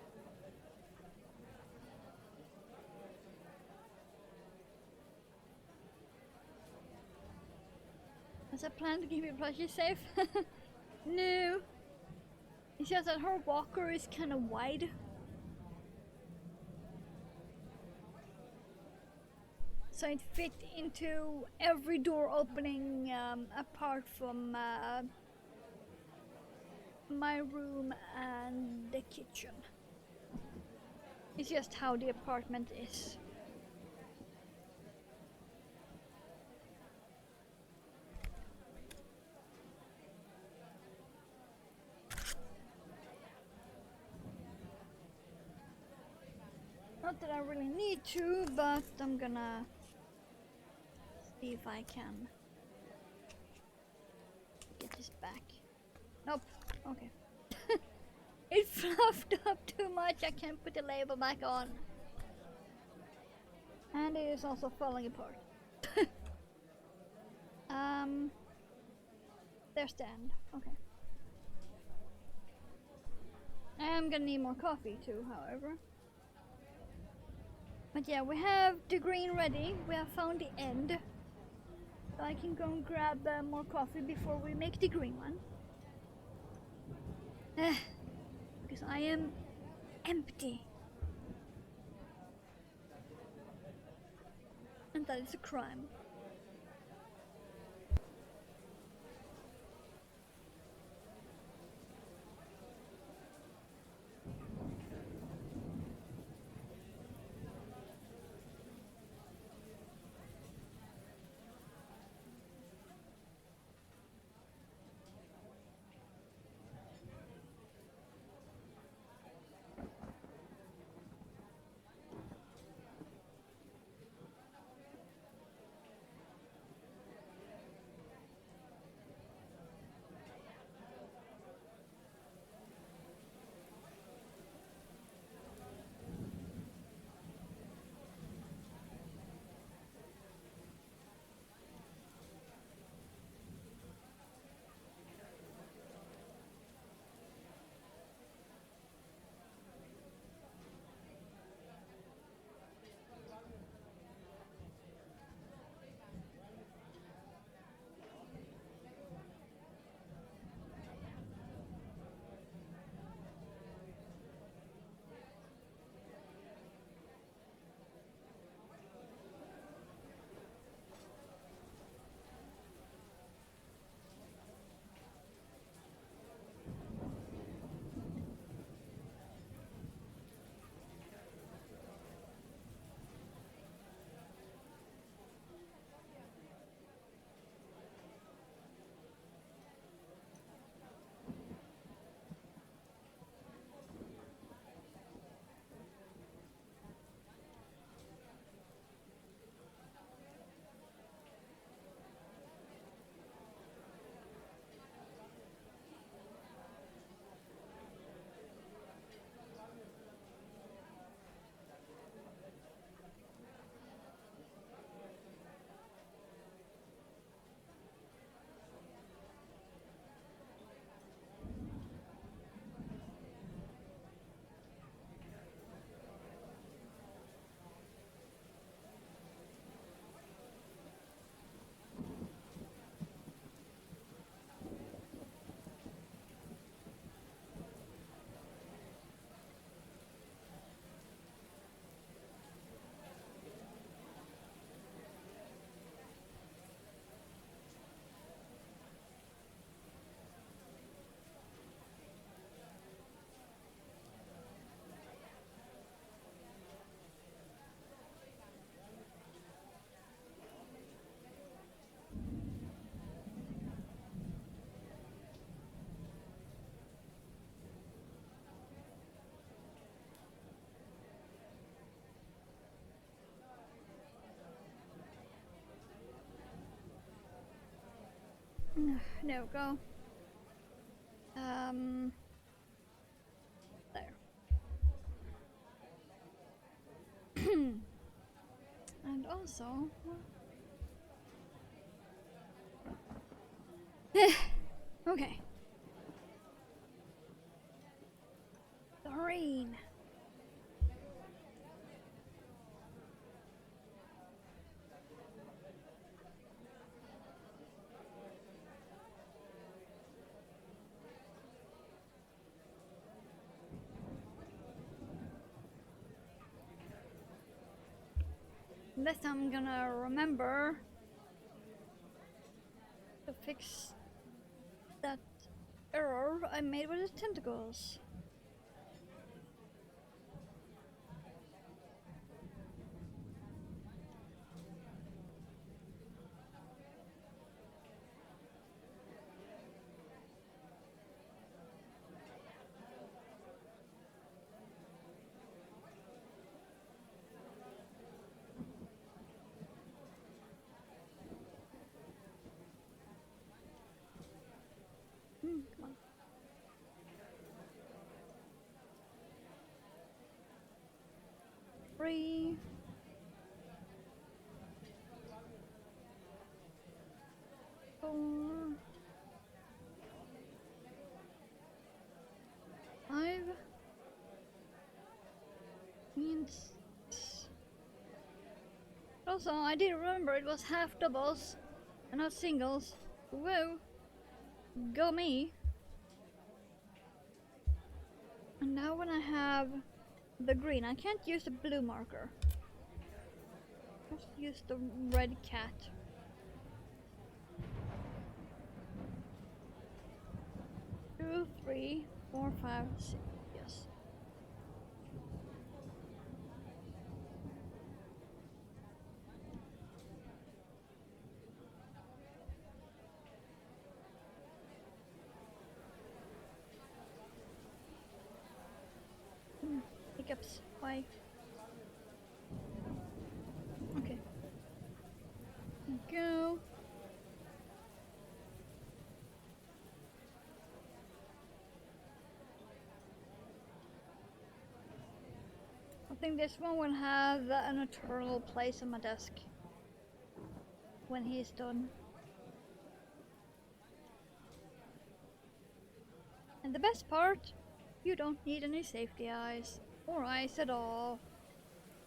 Has a plan to keep your plushie safe? No. It's just that her walker is kind of wide. So it fit into every door opening apart from my room and the kitchen. It's just how the apartment is. Not that I really need to, but I'm gonna see if I can get this back. Nope. Okay. It fluffed up too much. I can't put the label back on. And it is also falling apart. There's the end. Okay. I am gonna need more coffee too, however. But yeah, we have the green ready. We have found the end. So I can go and grab more coffee before we make the green one. Because I am empty. And that is a crime. There we go. There. And also... okay. The rain. This I'm gonna remember to fix that error. or I made with the tentacles. Come on. 3. 4. 5. And 6. Also, I didn't remember it was half doubles and not singles. Whoa. Go me. And now when I have the green, I can't use the blue marker. Just use the red cat. Two, 3, 4, 5, 6. Yes. Hiccups. Why? Okay. Go. I think this one will have an eternal place on my desk when he's done. And the best part, you don't need any safety eyes or eyes at all,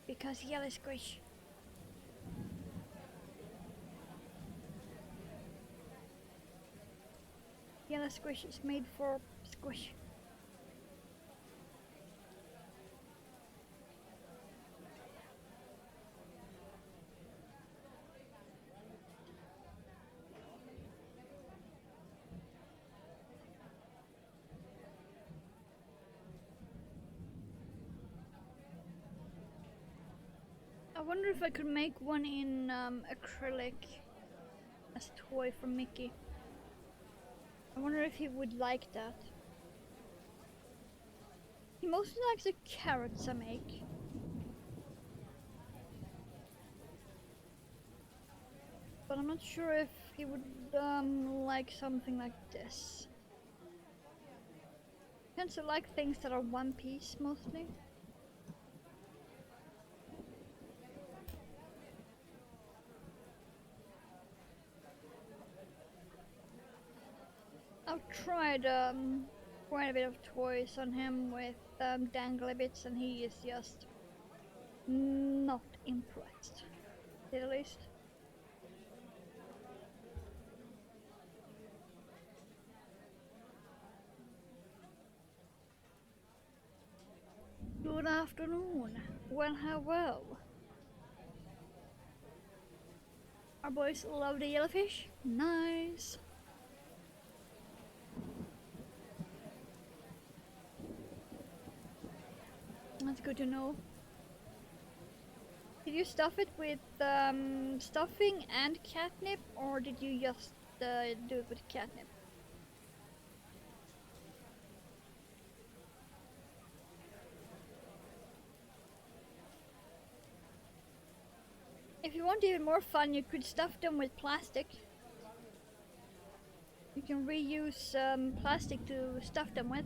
because yellow squish. Yellow squish is made for squish. I wonder if I could make one in acrylic as a toy for Mickey. I wonder if he would like that. He mostly likes the carrots I make. But I'm not sure if he would like something like this. He tends to like things that are one piece mostly. I've tried quite a bit of toys on him with dangly bits, and he is just not impressed, at the least. Good afternoon. Well, hello. Our boys love the jellyfish. Nice. That's good to know. Did you stuff it with stuffing and catnip, or did you just do it with catnip? If you want even more fun, you could stuff them with plastic. You can reuse plastic to stuff them with.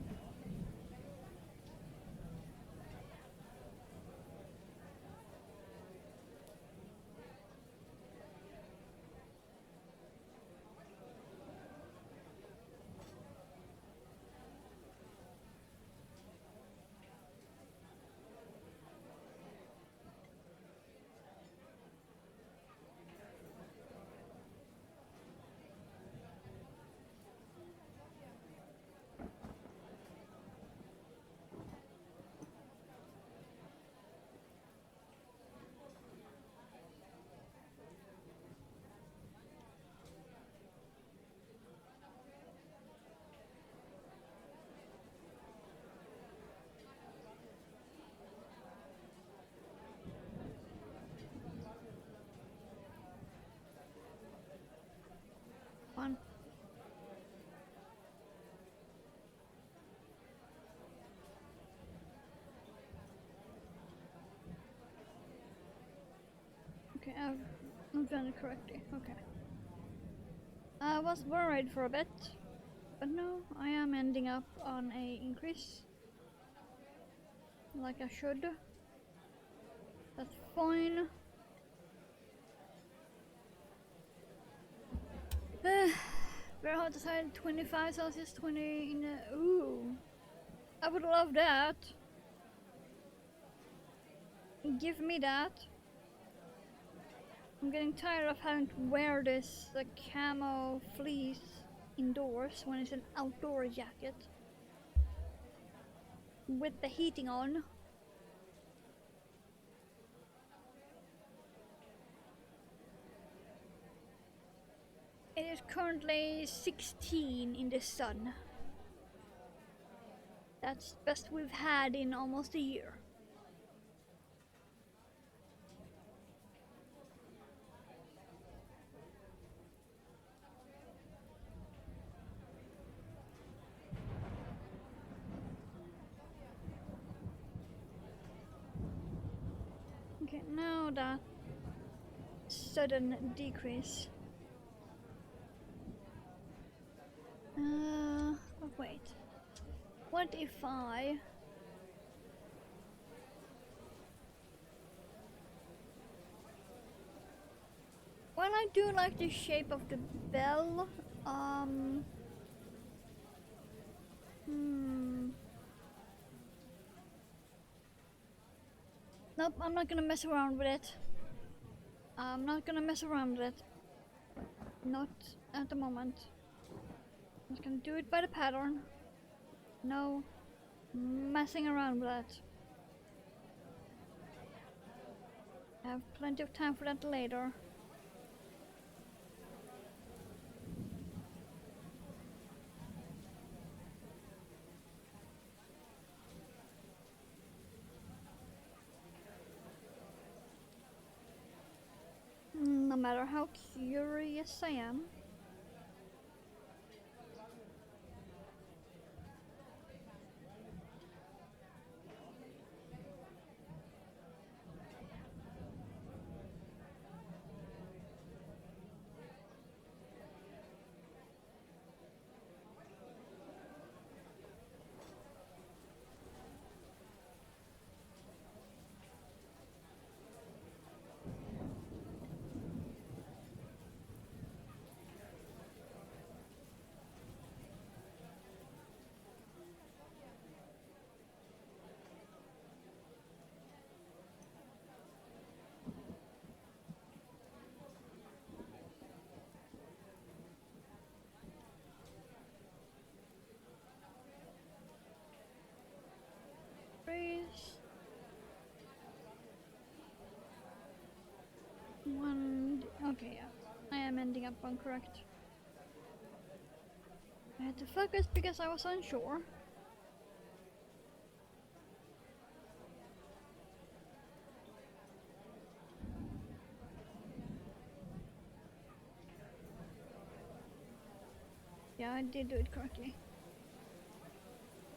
I've done it correctly. Okay. I was worried for a bit, but no, I am ending up on a increase. Like I should. That's fine. Very hot outside, 25 Celsius, 20 in the... Ooh. I would love that. Give me that. I'm getting tired of having to wear this camo fleece indoors when it's an outdoor jacket. With the heating on. It is currently 16 in the sun. That's the best we've had in almost a year. Okay, now that sudden decrease. Oh wait. What if I... Well, I do like the shape of the bell. Nope, I'm not gonna mess around with it. I'm not gonna mess around with it. Not at the moment. I'm just gonna do it by the pattern. No messing around with that. I have plenty of time for that later. No matter how curious I am. One... Okay, yeah. I am ending up on correct. I had to focus because I was unsure. Yeah, I did do it correctly.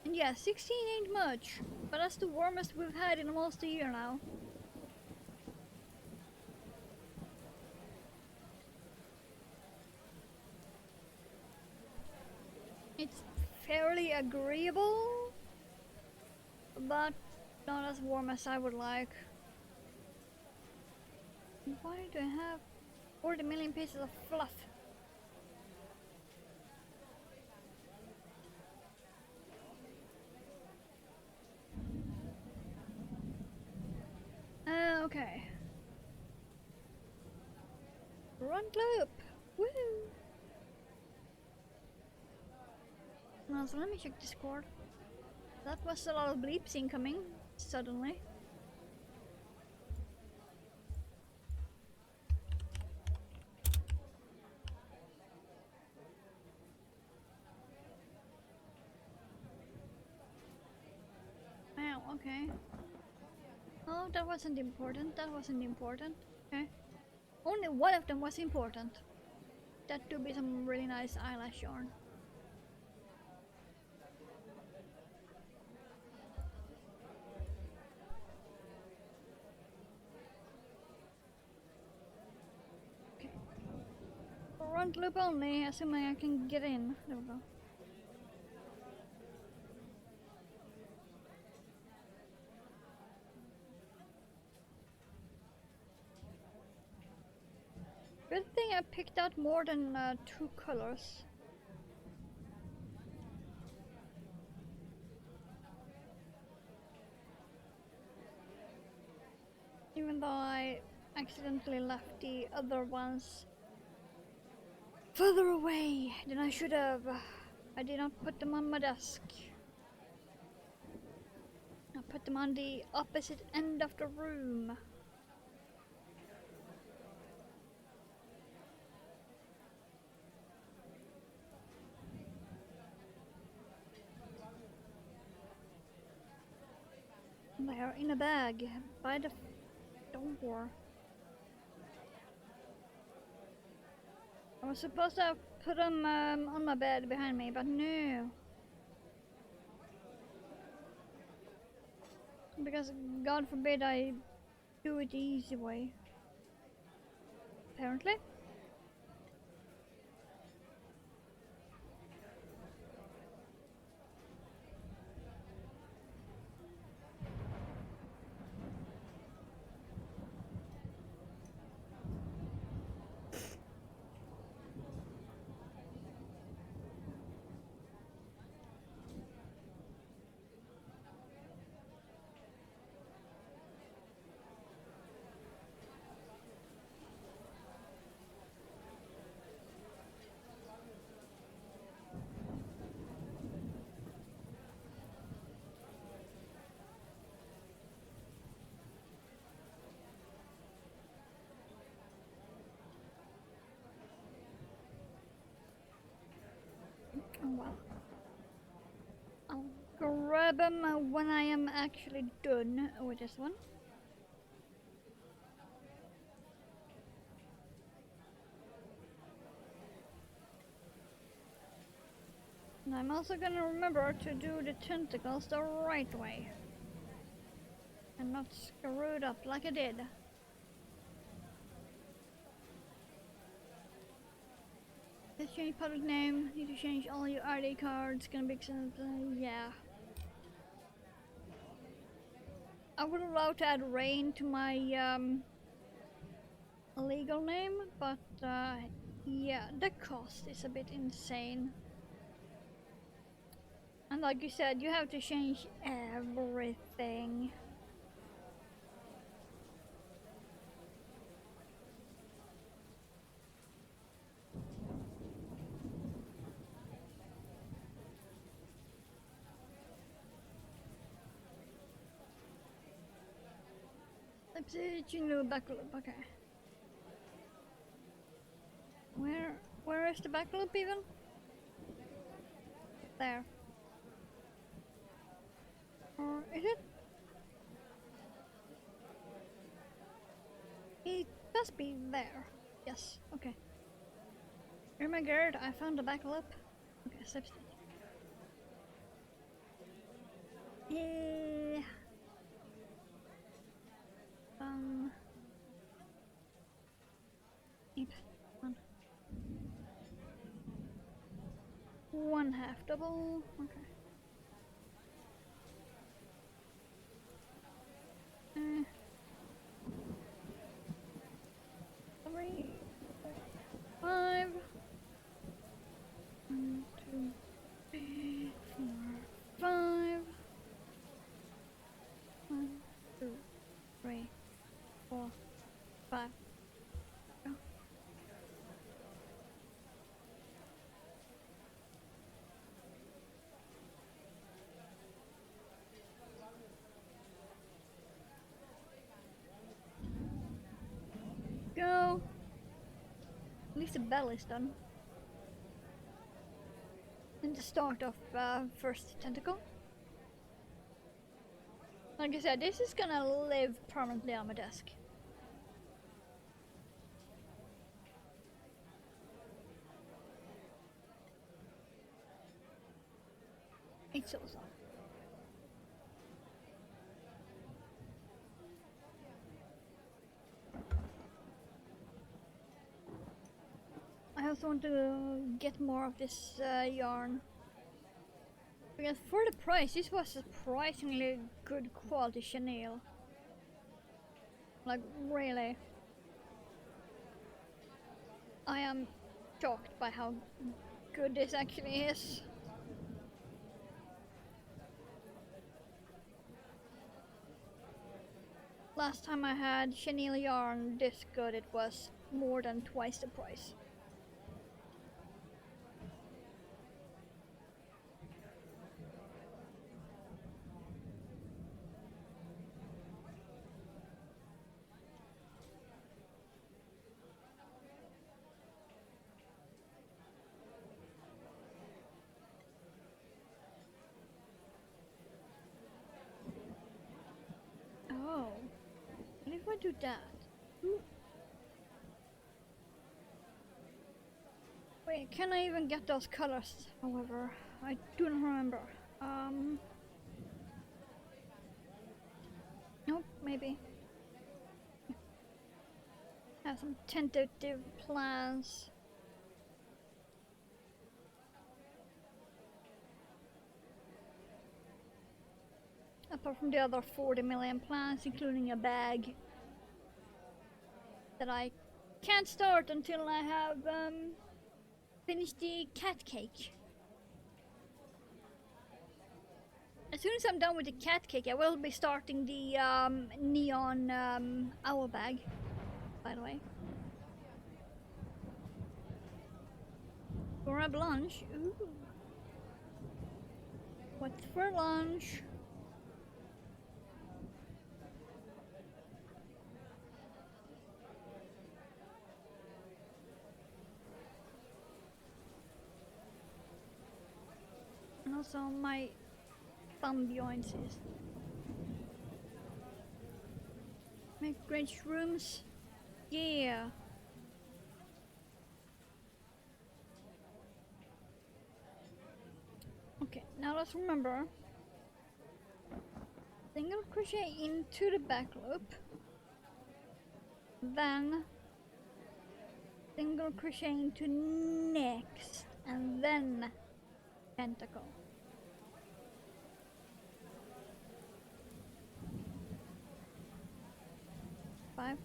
And yeah, 16 ain't much, but that's the warmest we've had in almost a year now. It's fairly agreeable, but not as warm as I would like. Why do I have 40 million pieces of fluff? Okay. Run loop! Woo! Now, so let me check Discord. That was a lot of bleeps incoming, suddenly. Wow, okay. Oh, that wasn't important, that wasn't important. Okay. Only one of them was important. That would be some really nice eyelash yarn. front loop only, assuming I can get in. There we go. Good thing I picked out more than 2 colors. Even though I accidentally left the other ones further away than I should have. I did not put them on my desk. I put them on the opposite end of the room. They are in a bag by the door. I was supposed to have put them on my bed behind me, but no. Because God forbid I do it the easy way. Apparently. Oh well. I'll grab them when I am actually done with this one. And I'm also gonna remember to do the tentacles the right way. And not screw it up like I did. Let's change public name. Need to change all your ID cards. Gonna be expensive. Yeah. I would allow to add rain to my legal name, but yeah, the cost is a bit insane. And like you said, you have to change everything. Let's see, you back loop. Okay. Where is the back loop even? There. Or is it? It must be there. Yes. Okay. Oh my god! I found the back loop. Okay, substitute. Yeah. Eep. One half double. Okay. Three, 5. 1, 2, 3, 4, 5. 1, 2, 3, 4, 5. Go. Go. At least the bell is done. And the start of first tentacle. Like I said, this is gonna live permanently on my desk. It's awesome. I also want to get more of this yarn. Because for the price, this was surprisingly good quality chenille. Like, really. I am shocked by how good this actually is. Last time I had chenille yarn this good, it was more than twice the price. Oh, what if I do that? Ooh. Wait, can I even get those colors? However, I do not remember. Nope, maybe. Have some tentative plans. Apart from the other 40 million plans, including a bag that I can't start until I have finished the cat cake. As soon as I'm done with the cat cake, I will be starting the neon owl bag, by the way. For lunch? Ooh. What's for lunch? And also my thumb joints is make great shrooms. Yeah. Okay, now let's remember. Single crochet into the back loop, then single crochet into next, and then pentacle. Five.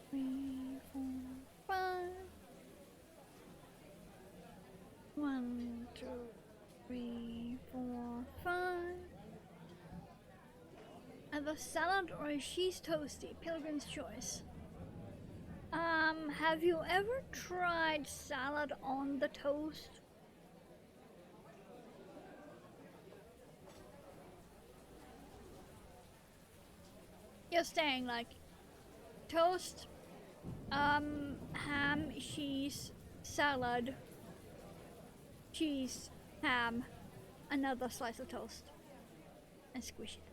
Three, 4, 5. 1, 2, 3, 4, 5. Either salad or a cheese toasty, Pilgrim's choice. Have you ever tried salad on the toast? Just saying, like, toast, ham, cheese, salad, cheese, ham, another slice of toast, and squish it.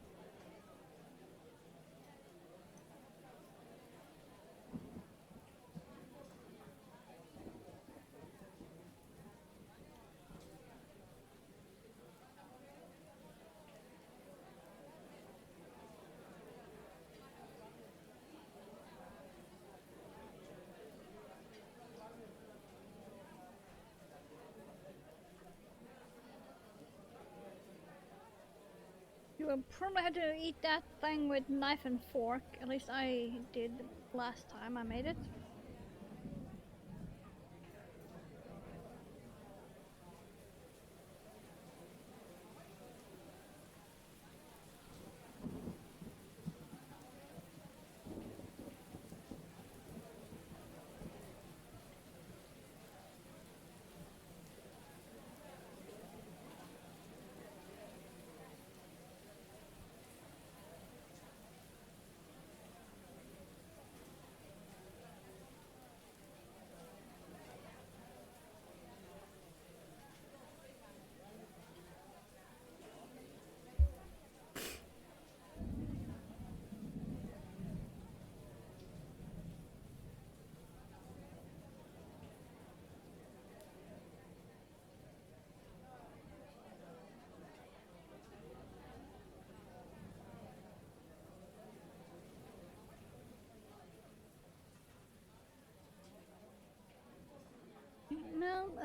You will probably have to eat that thing with knife and fork. At least I did last time I made it.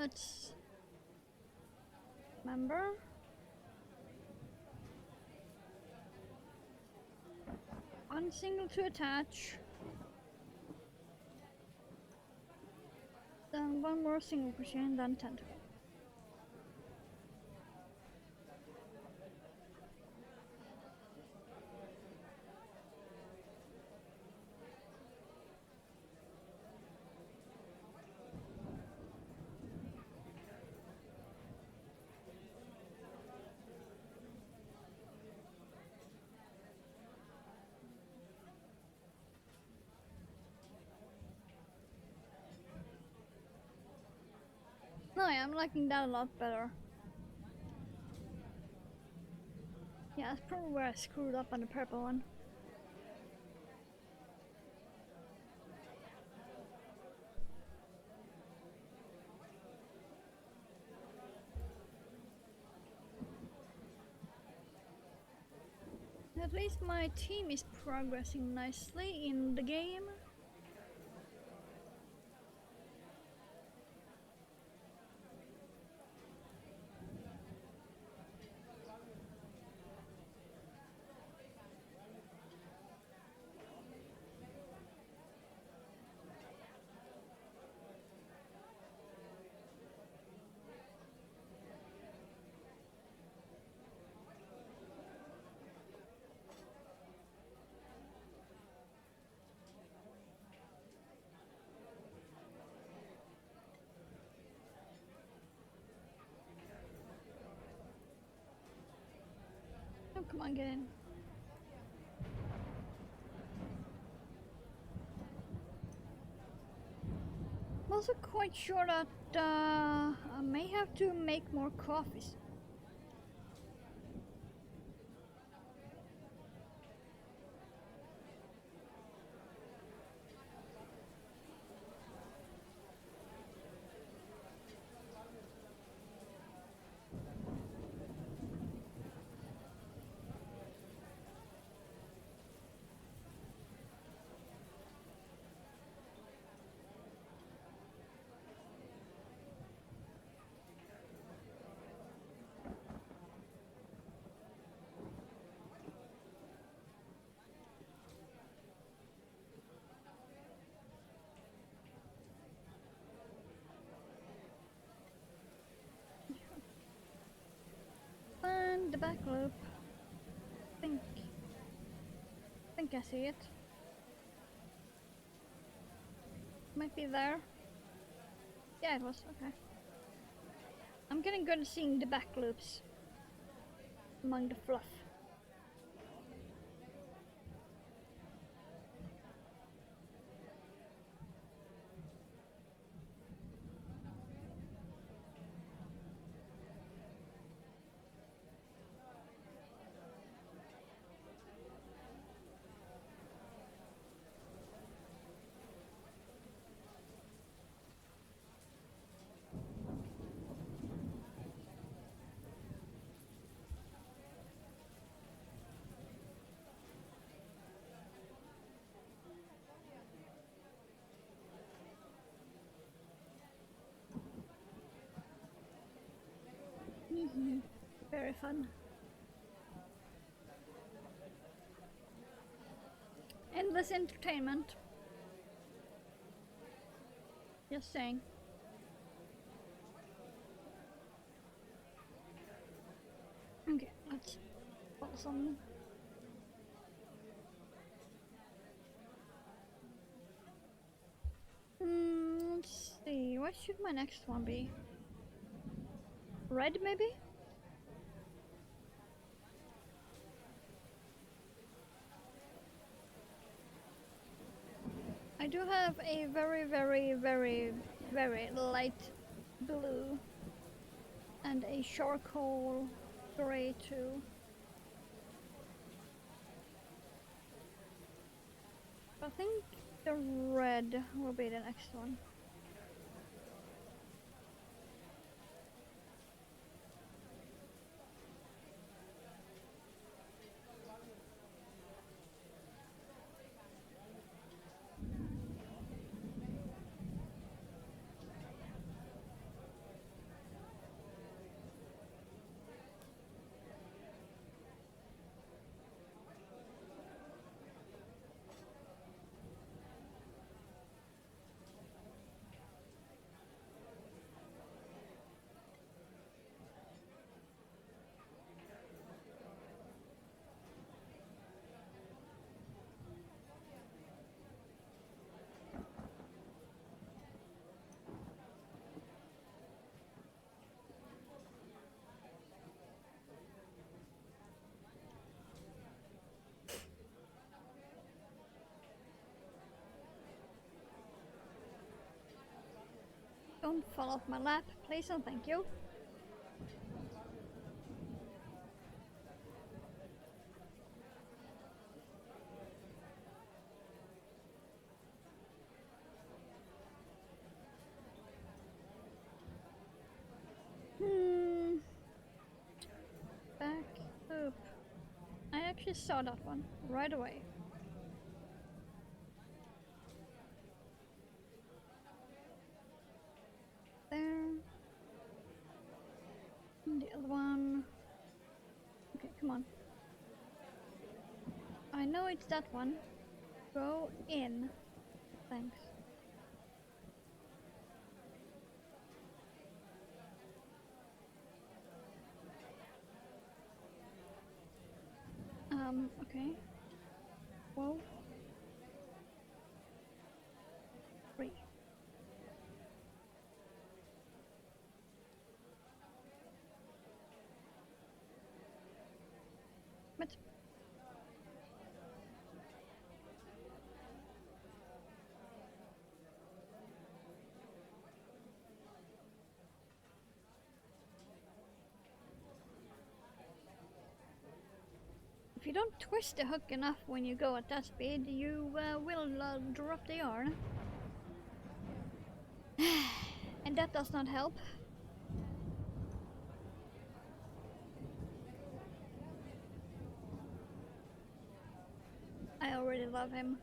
let's remember. One single to attach. Then one more single crochet and then tentacle. No, yeah, I'm liking that a lot better. Yeah, that's probably where I screwed up on the purple one. At least my team is progressing nicely in the game. Oh, come on, get in. I'm also quite sure that I may have to make more coffees. Find the back loop. Think I see it. Might be there. Yeah, it was. Okay. I'm getting good at seeing the back loops among the fluff. Very fun. Endless entertainment. Just saying. Okay, let's pull some. Let's see. What should my next one be? Red, maybe? I do have a very light blue and a charcoal gray too. I think the red will be the next one. Don't fall off my lap, please and thank you. Back up. I actually saw that one right away. There. And the other one. Okay, come on. I know it's that one. Go in. Thanks. Okay. Whoa. 3. But if you don't twist the hook enough when you go at that speed, you will drop the yarn. And that does not help. I already love him.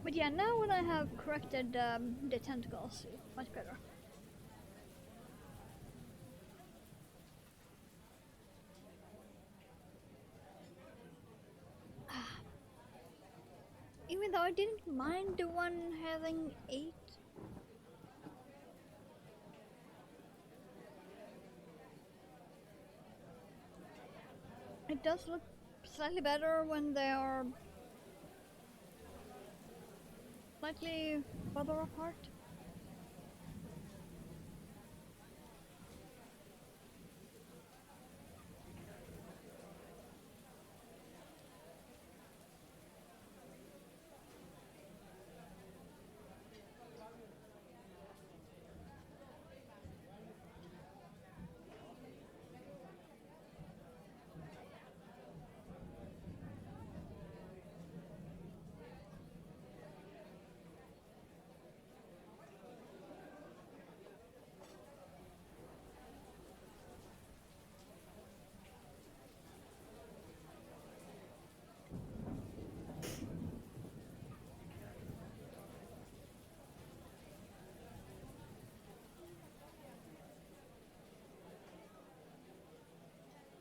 But yeah, now when I have corrected the tentacles, it's much better. Even though I didn't mind the one having 8. It does look slightly better when they are slightly further apart.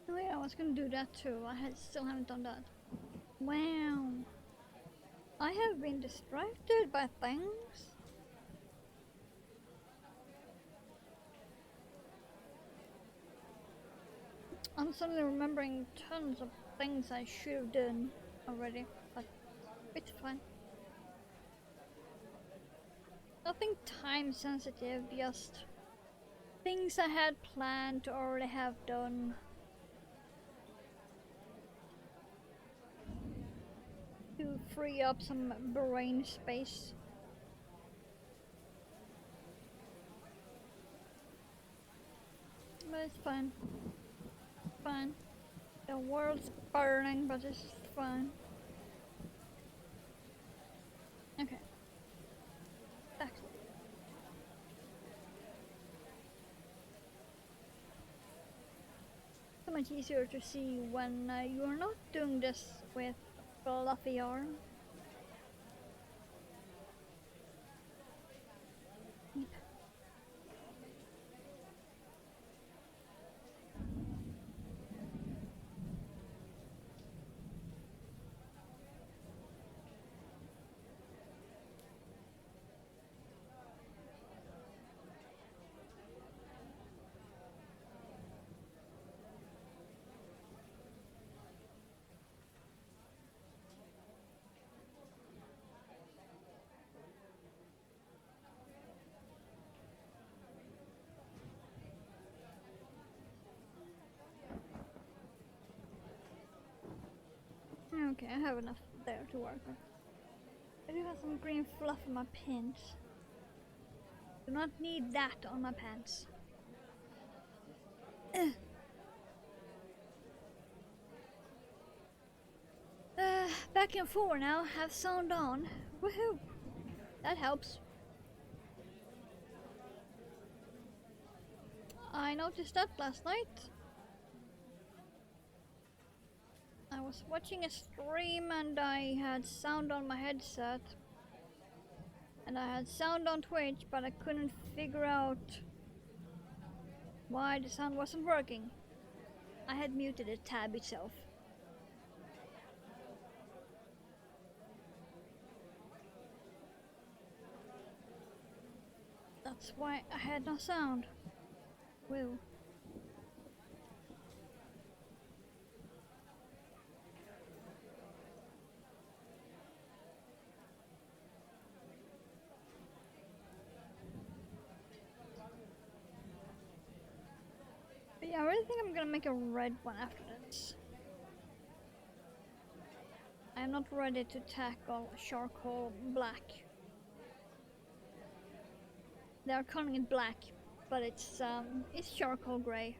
Oh yeah, I was gonna do that too. Still haven't done that. Wow. I have been distracted by things. I'm suddenly remembering tons of things I should have done already, but it's fine. Nothing time sensitive, just things I had planned to already have done. To free up some brain space. But it's fine. Fine. The world's burning, but it's fine. Okay. Back. So much easier to see when you're not doing this with fluffy arm. Yep. Okay, I have enough there to work with. I do have some green fluff in my pants. Do not need that on my pants. Back in 4 now, have sound on. Woohoo! That helps. I noticed that last night. I was watching a stream and I had sound on my headset. And I had sound on Twitch, but I couldn't figure out why the sound wasn't working. I had muted the tab itself. That's why I had no sound. Woo. But yeah, I really think I'm gonna make a red one after this. I'm not ready to tackle charcoal black. They are calling it black, but it's charcoal grey.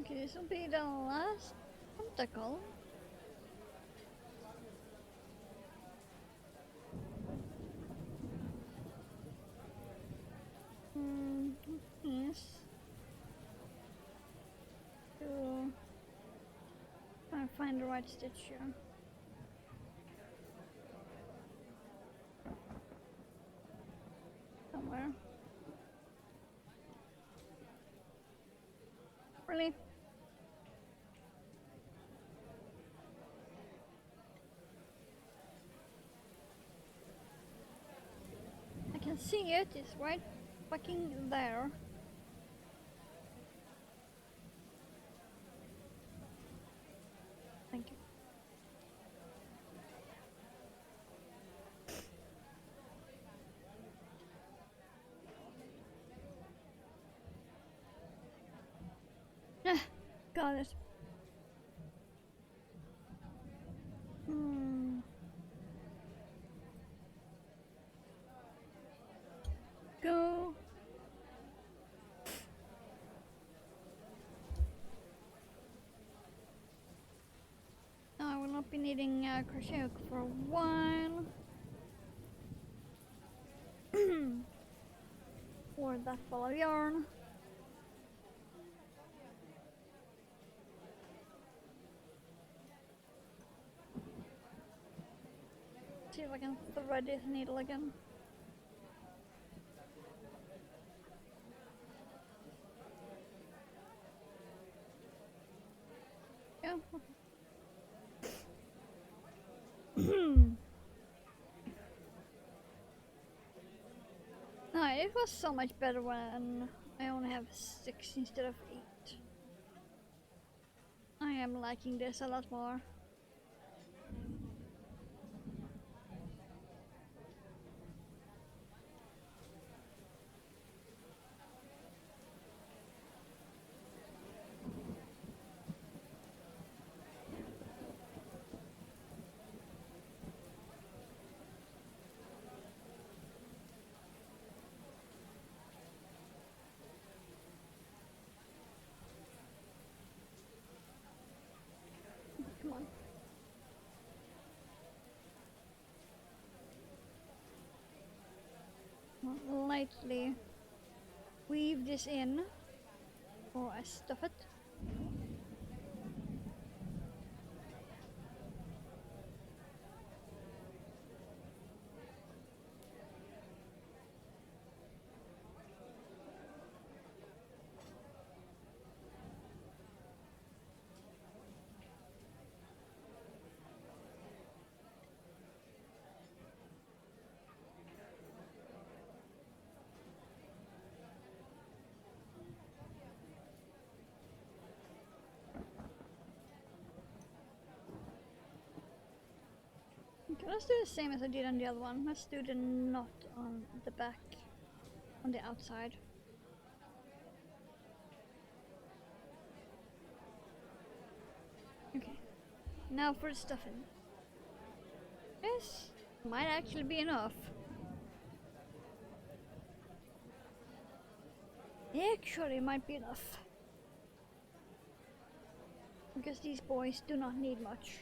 Okay, this will be the last tentacle. Yes. To try and find the right stitch here. Somewhere. Really? I can see it, it's right fucking there. Thank you. Got it. Go. Now I will not be needing crochet hook for a while. Or that ball of yarn. See if I can thread this needle again. Yeah. No, it was so much better when I only have 6 instead of 8. I am liking this a lot more. Come on. I'll lightly weave this in before I stuff it. Let's do the same as I did on the other one. Let's do the knot on the back, on the outside. Okay, now for the stuffing. This might actually be enough. Actually, it might be enough. Because these boys do not need much.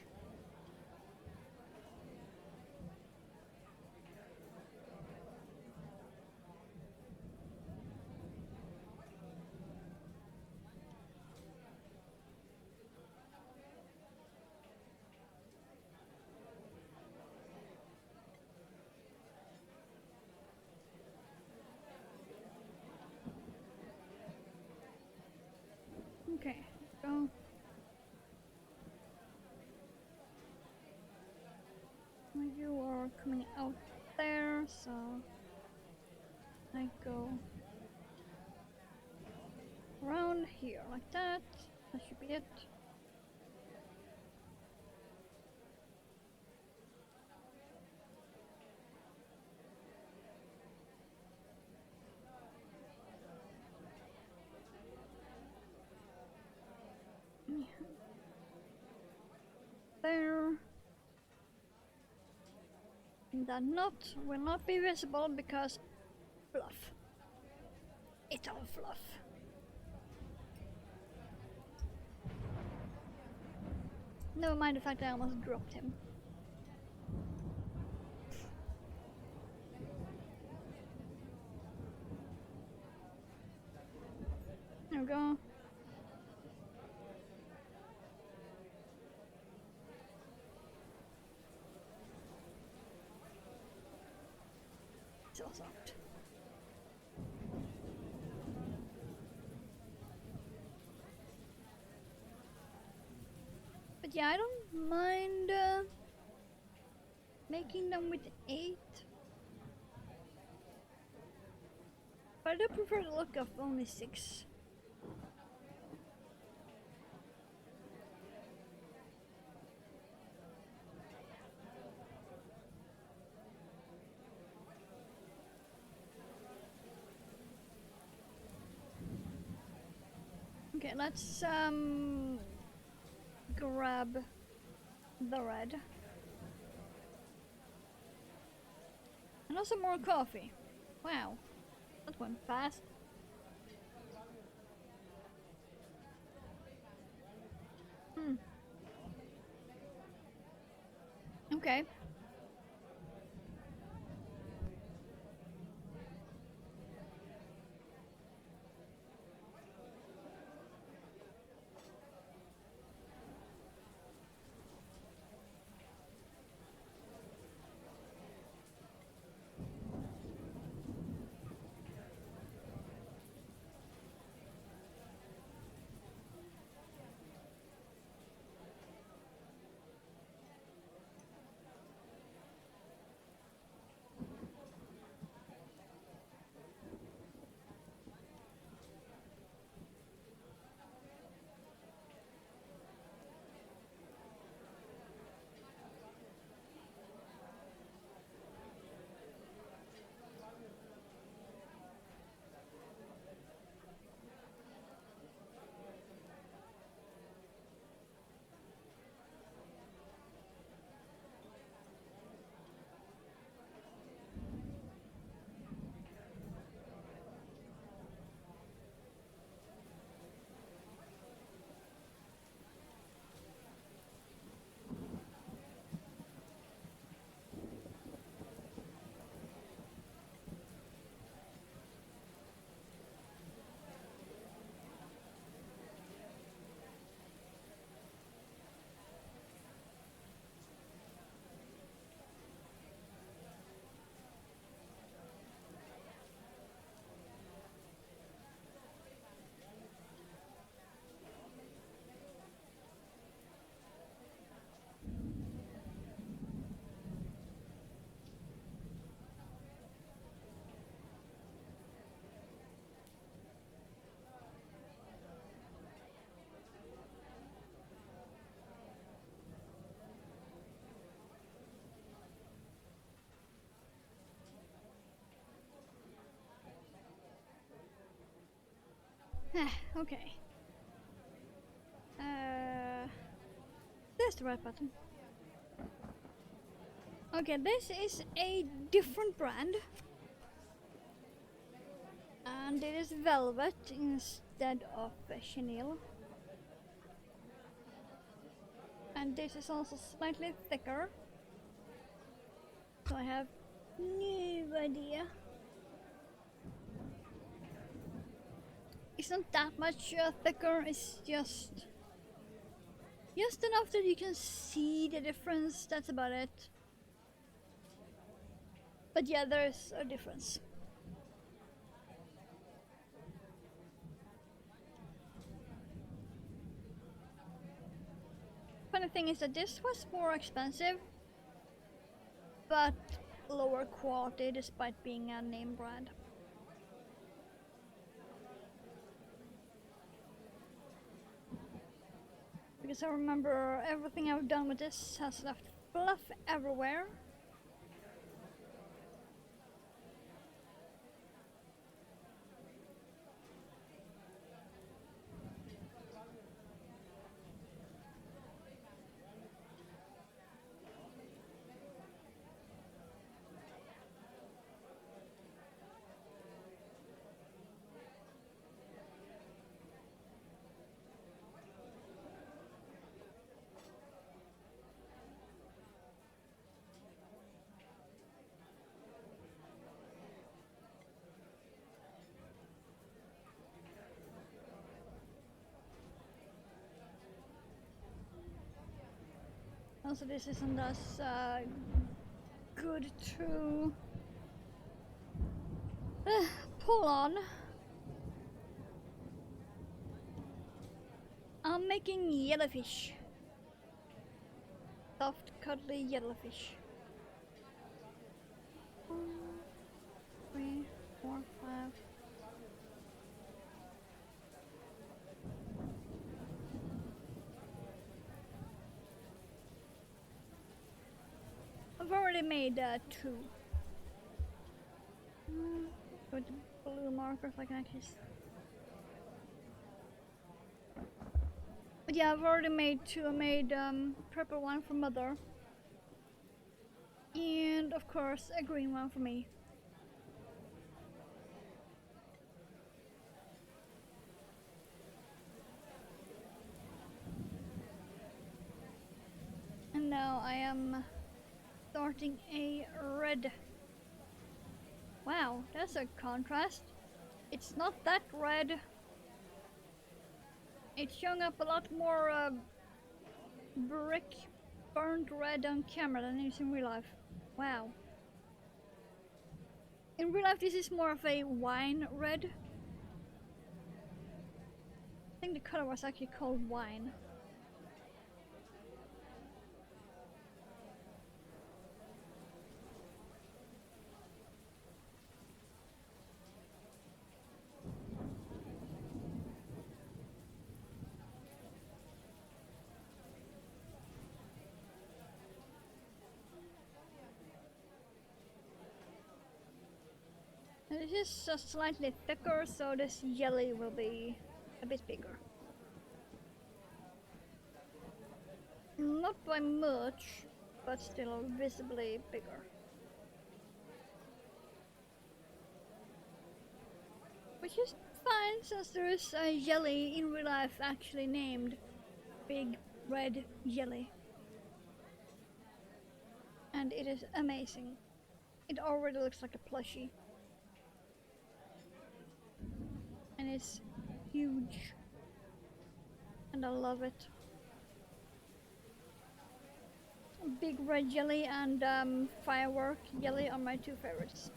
Okay, go. You are coming out there, so I go around here like that. That should be it. There. That knot will not be visible because fluff. It's all fluff. Never mind the fact that I almost dropped him. There we go. So soft. But yeah, I don't mind making them with 8. But I do prefer the look of only 6. Okay, let's grab the red. And also more coffee. Wow, that went fast. Okay. Okay. There's the right button. Okay, this is a different brand. And it is velvet instead of chenille. And this is also slightly thicker. So I have no idea. It's not that much thicker, it's just enough that you can see the difference, that's about it. But yeah, there's a difference. Funny thing is that this was more expensive, but lower quality despite being a name brand. Because I remember everything I've done with this has left fluff everywhere. Also, this isn't as good to pull on. I'm making jellyfish. Soft, cuddly jellyfish. 1, 3, 4, 5. I've already made 2. With the blue markers like I can. But yeah, I've already made 2. I made purple one for mother. And of course a green one for me. And now I am starting a red. Wow, that's a contrast. It's not that red. It's showing up a lot more brick burnt red on camera than it is in real life. Wow. In real life this is more of a wine red. I think the color was actually called wine. And this is just slightly thicker, so this jelly will be a bit bigger. Not by much, but still visibly bigger. Which is fine, since there is a jelly in real life actually named Big Red Jelly. And it is amazing. It already looks like a plushie. And it's huge. And I love it. Big Red Jelly and Firework Jelly are my 2 favorites.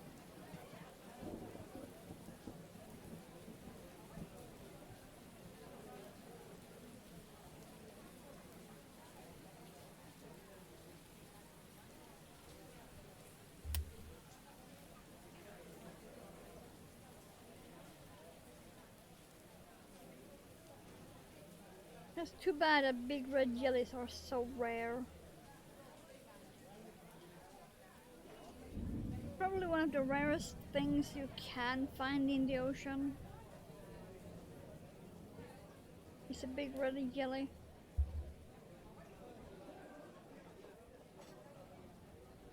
It's too bad that Big Red Jellies are so rare. Probably one of the rarest things you can find in the ocean. It's a big red jelly.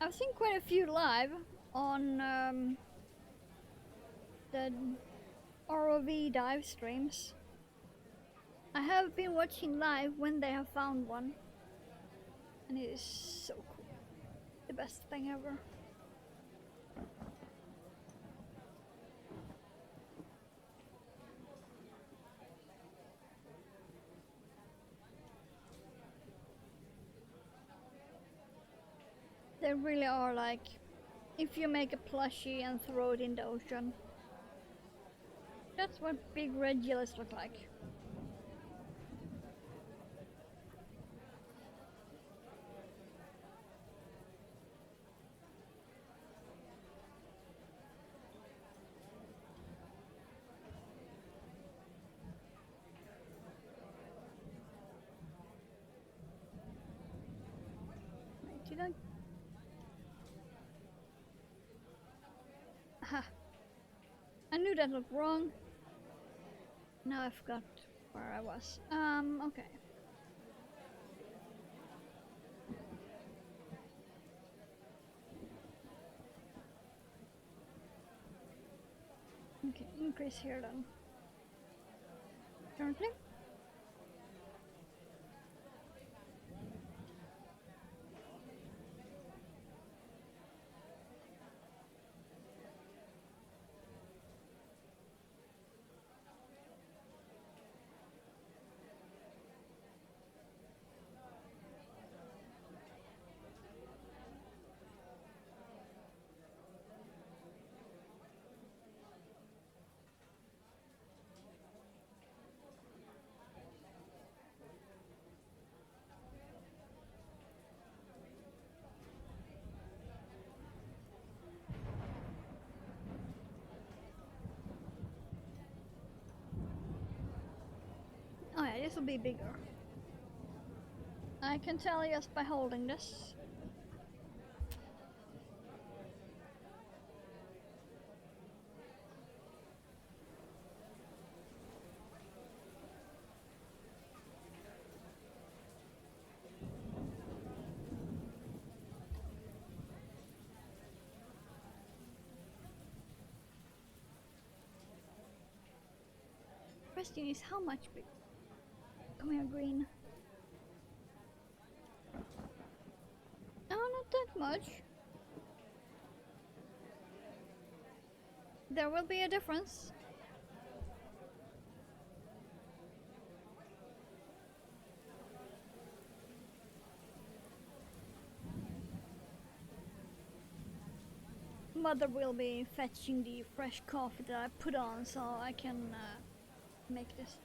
I've seen quite a few live on the ROV dive streams. I have been watching live when they have found one, and it is so cool. The best thing ever. They really are like, if you make a plushie and throw it in the ocean. That's what big red jellies look like. Wait, did I? Aha. I knew that looked wrong. Now I forgot where I was. Okay. Okay, increase here then. Currently? Oh yeah, this will be bigger. I can tell just by holding this. Question is how much big? Come here, green. No, not that much. There will be a difference. Mother will be fetching the fresh coffee that I put on so I can make this.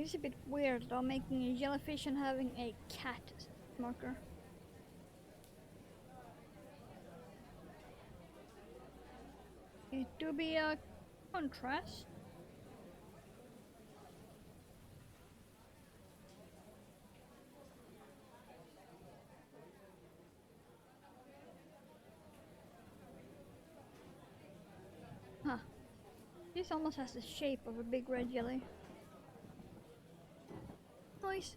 It's a bit weird though, making a jellyfish and having a cat marker. It do be a contrast. Huh. This almost has the shape of a big red jelly. Nice.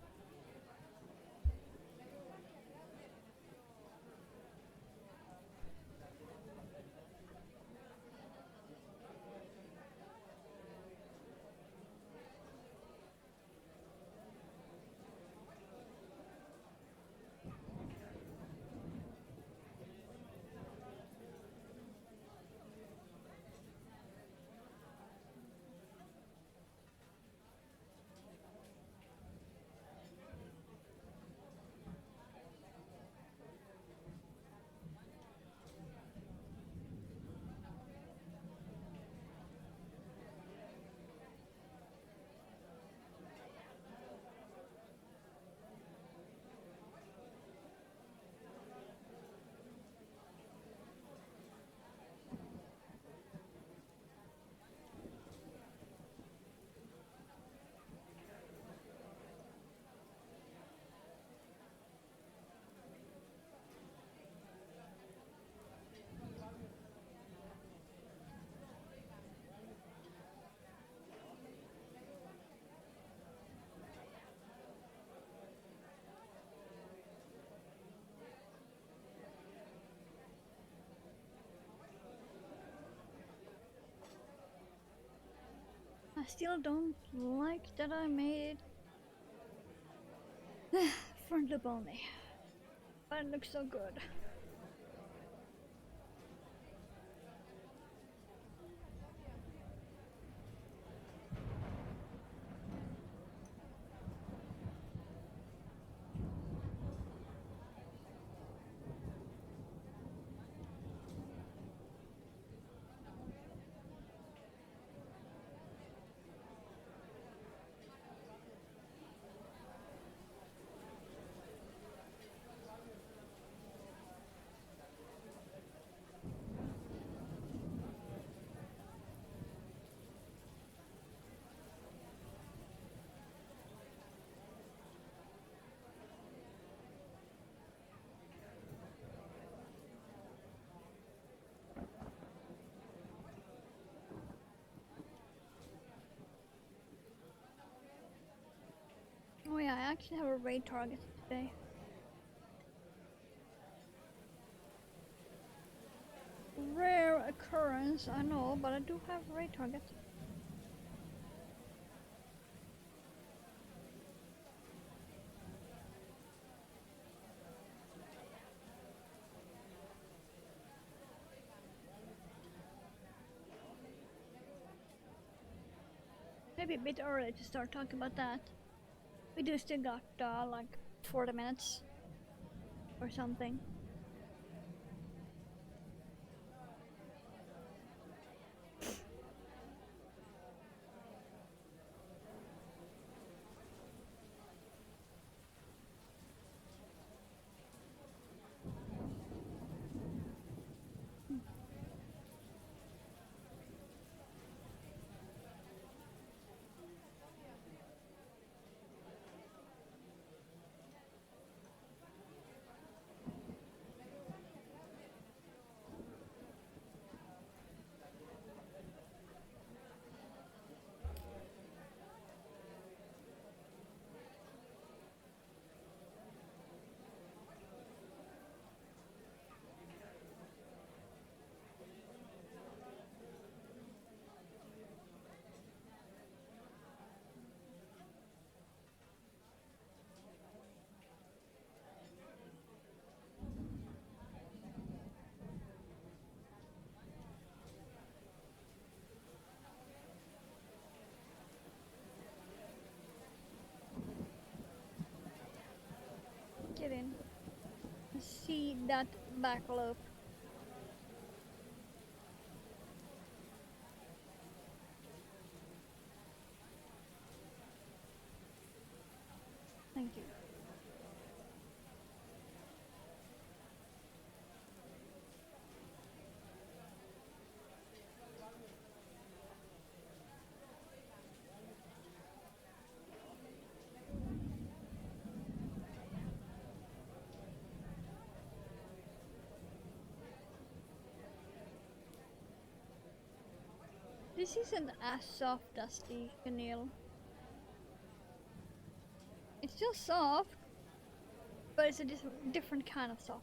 I still don't like that I made it front loop only. But it looks so good. Oh yeah, I actually have a raid target today. Rare occurrence, I know, but I do have a raid target. Maybe a bit early to start talking about that. We do still got like 40 minutes or something. Get in. See that back loop. Thank you. This isn't as soft as the chenille. It's still soft, but it's a different kind of soft.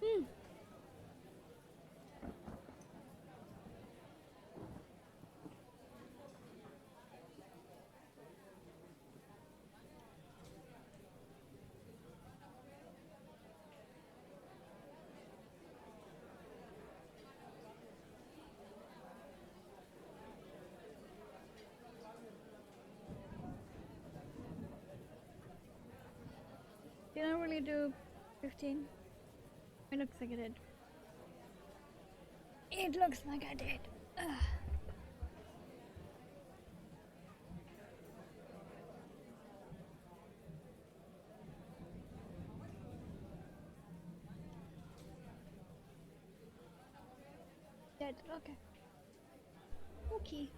Hmm. Did I really do 15? It looks like I did. It looks like I did. Ugh. Dead. Okay. Okay.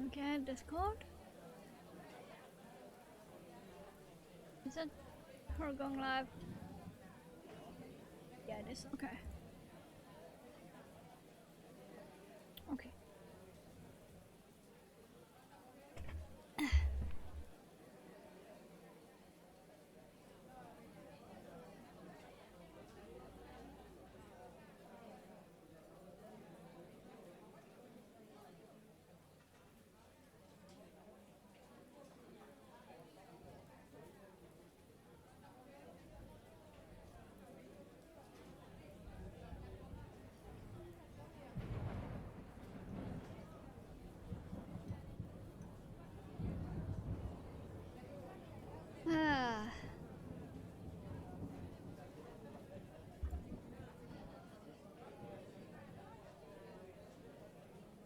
Okay, Discord. Is that her going live? Yeah, it is. Okay. Okay. Ah.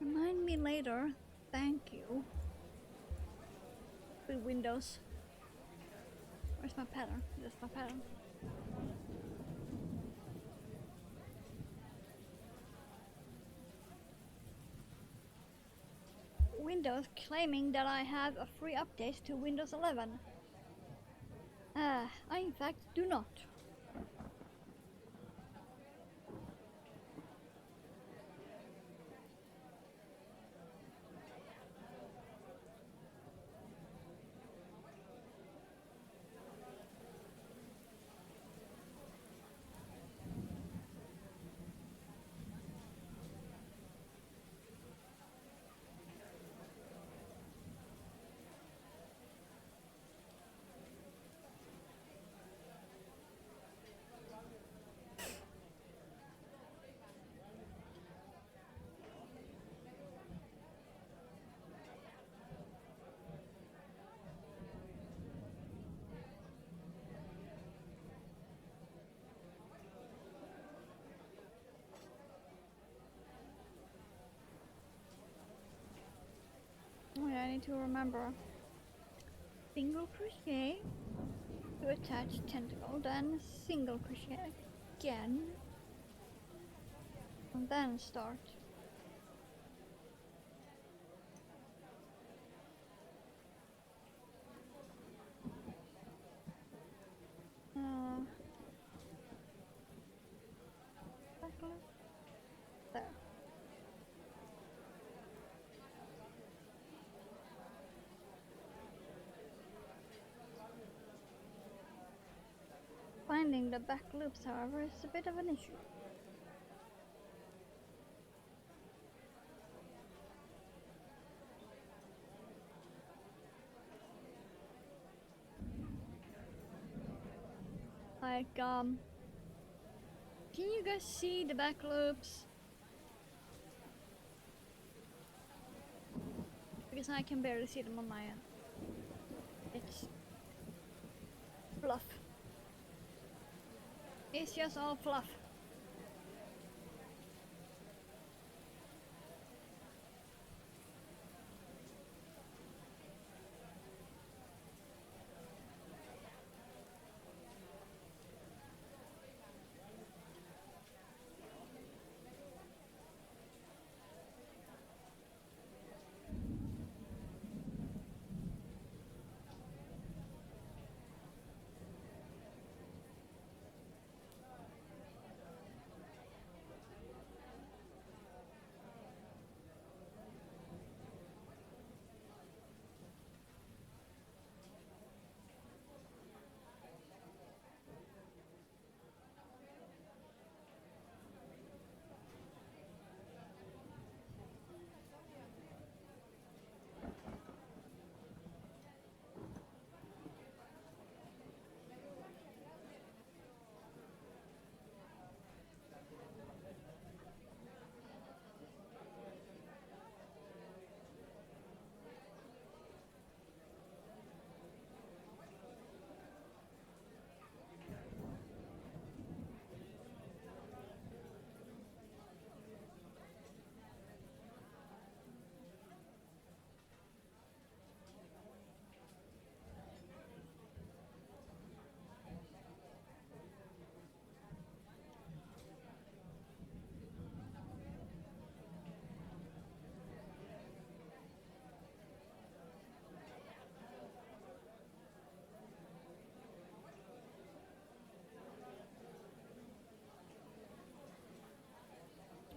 Remind me later. Thank you. With Windows. Where's my pattern? That's my pattern. Windows claiming that I have a free update to Windows 11. I in fact do not. Oh yeah, I need to remember. Single crochet to attach tentacle, then single crochet again, and then start. Back loop. There. Finding the back loops, however, is a bit of an issue. Like, can you guys see the back loops? because I can barely see them on my end. It's fluff. It's just all fluff.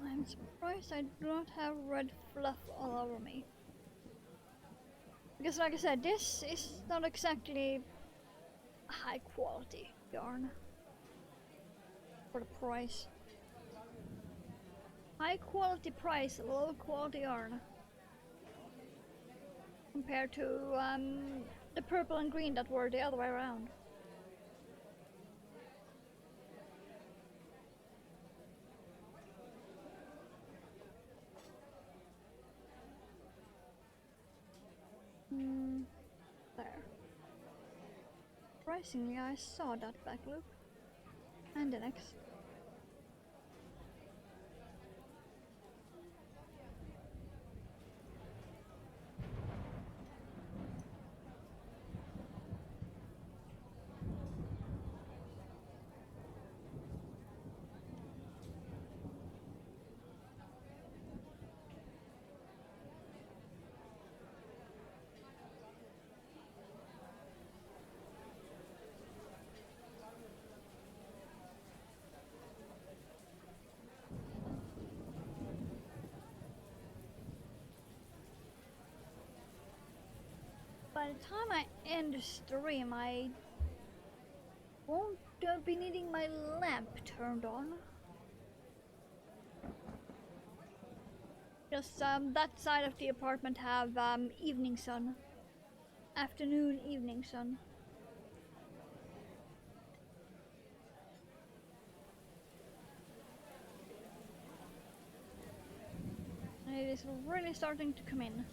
I'm surprised I do not have red fluff all over me. Because like I said, this is not exactly high quality yarn for the price. High quality price, low quality yarn. Compared to the purple and green that were the other way around. There. Surprisingly, I saw that back loop. And the next. By the time I end the stream, I won't be needing my lamp turned on. Because that side of the apartment have evening sun. Afternoon evening sun. And it is really starting to come in.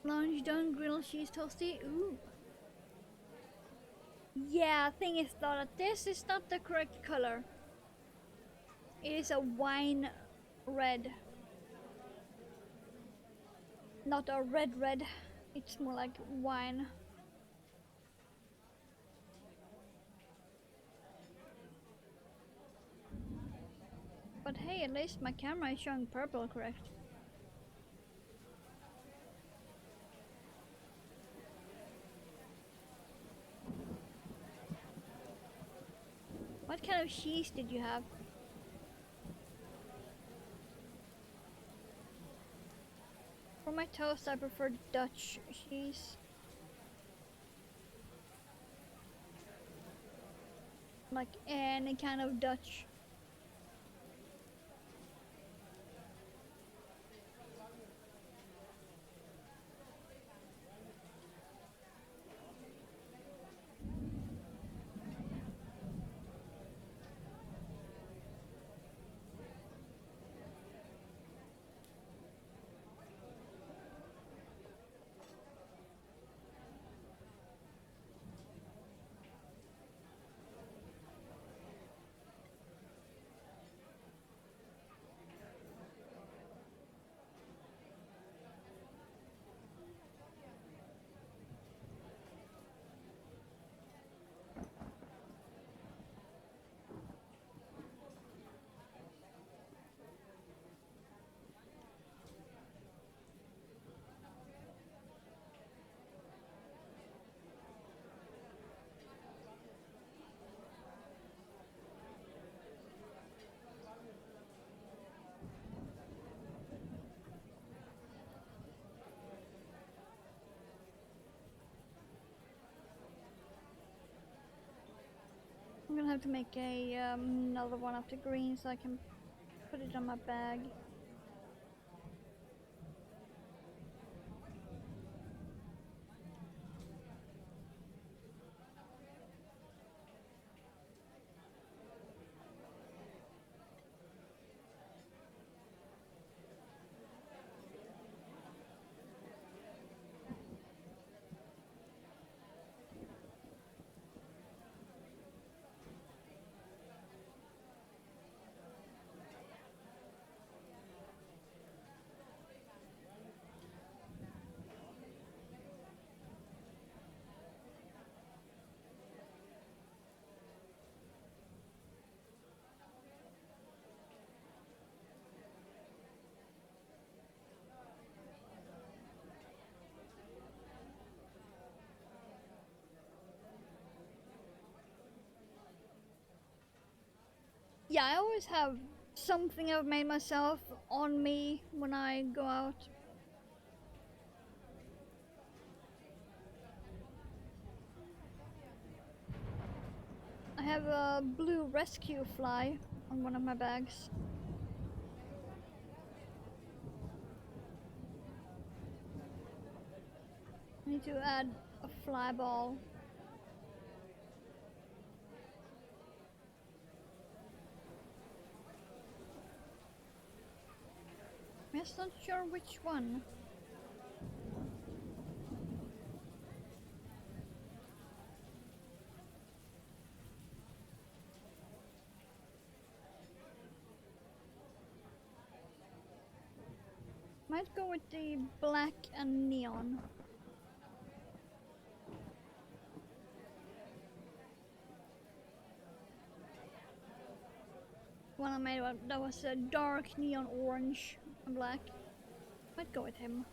Lunch done, grilled cheese toasty. Ooh. Yeah, thing is though that this is not the correct color. It is a wine red. Not a red. It's more like wine. But hey, at least my camera is showing purple, correct? What kind of cheese did you have? For my toast, I prefer Dutch cheese. Like any kind of Dutch. I'm gonna have to make another one of the green so I can put it on my bag. Yeah, I always have something I've made myself on me when I go out. I have a blue rescue fly on one of my bags. I need to add a fly ball. I'm just not sure which one. Might go with the black and neon. One I made that was a dark neon orange and black. Might go with him.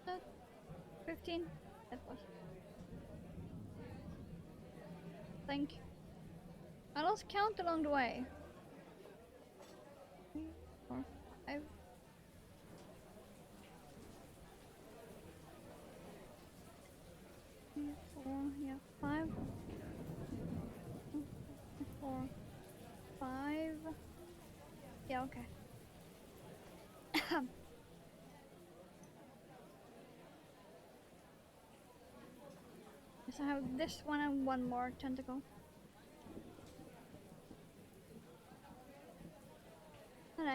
Uh, 15. That was. Thank you. I lost count along the way. 3, 4, 5. 3, 4, yeah, 5. 4, 5. Yeah, okay. Yes, I have this one and one more tentacle.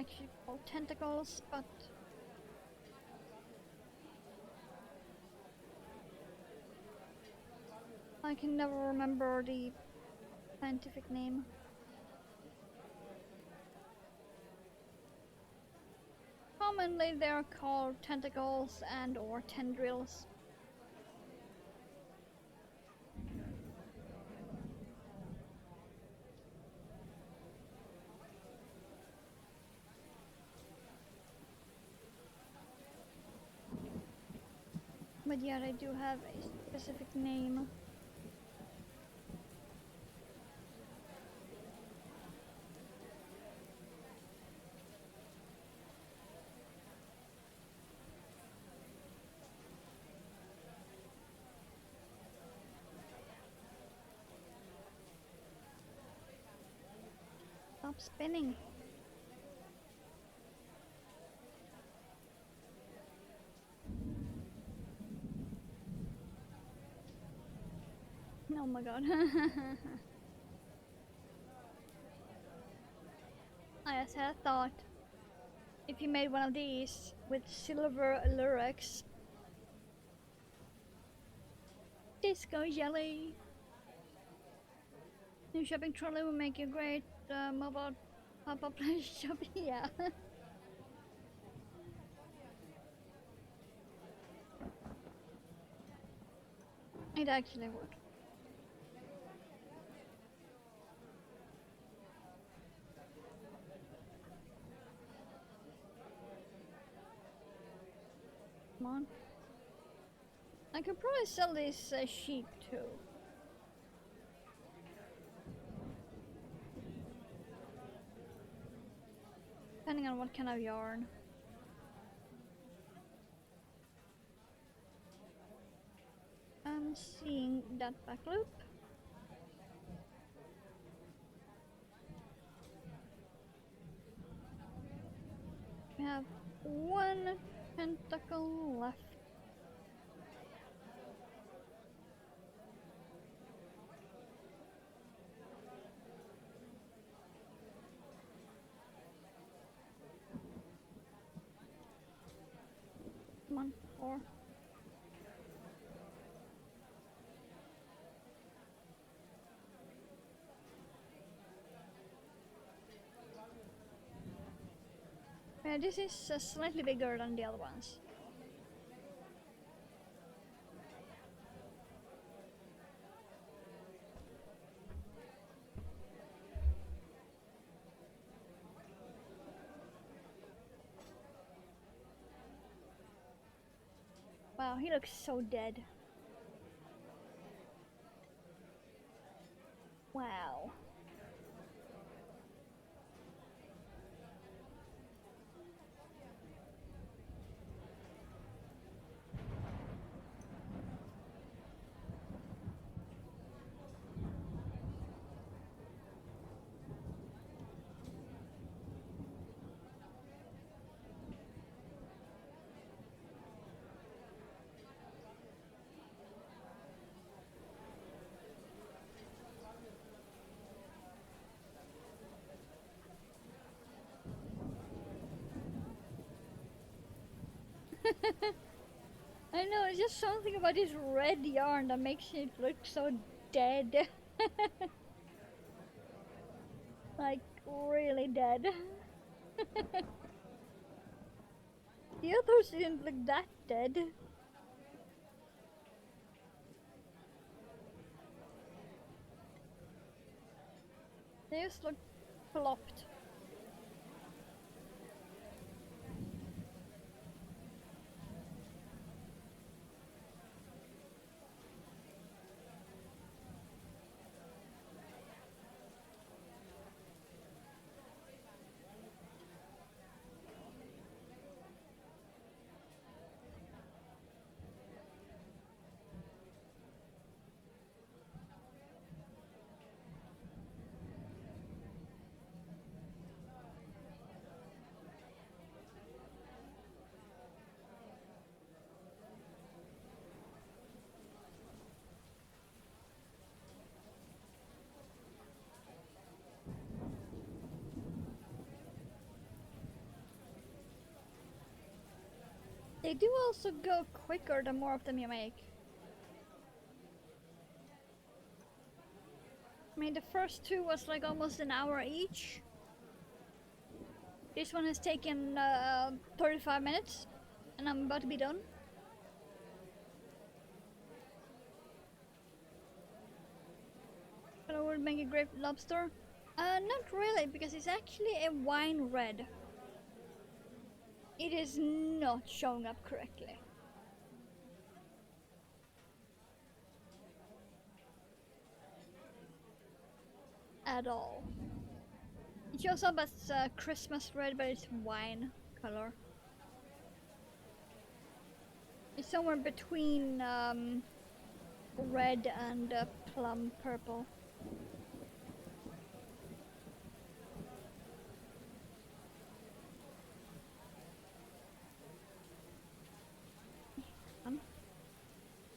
actually called tentacles, but I can never remember the scientific name. Commonly they are called tentacles and or tendrils. But yeah, they do have a specific name. Stop spinning. Oh my god. I just had a thought. If you made one of these with silver lyrics. Disco jelly! New shopping trolley will make you great mobile pop-up shopping. Yeah. It actually would. Come on. I could probably sell these sheep too. Depending on what kind of yarn. I'm seeing that back loop. We have one tentacle left. Come on, 4. Yeah, this is slightly bigger than the other ones. Wow, he looks so dead. Wow. I know, it's just something about this red yarn that makes it look so dead. Like, really dead. The others didn't look that dead. They just look flopped. They do also go quicker the more of them you make. I mean, the first two was like almost an hour each. This one has taken 35 minutes, and I'm about to be done. But I would make a great lobster. Not really, because it's actually a wine red. It is not showing up correctly. At all. It shows up as Christmas red, but it's wine color. It's somewhere between red and plum purple.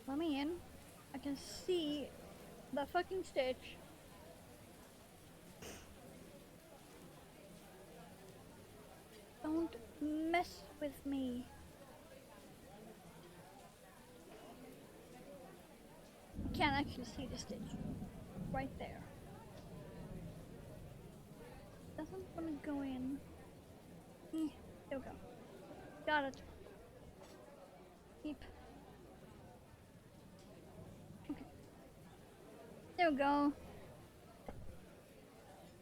Let me in. I can see the fucking stitch. Don't mess with me. I can't actually see the stitch. Right there. Doesn't want to go in. There we go. Got it. Keep. Okay. There we go.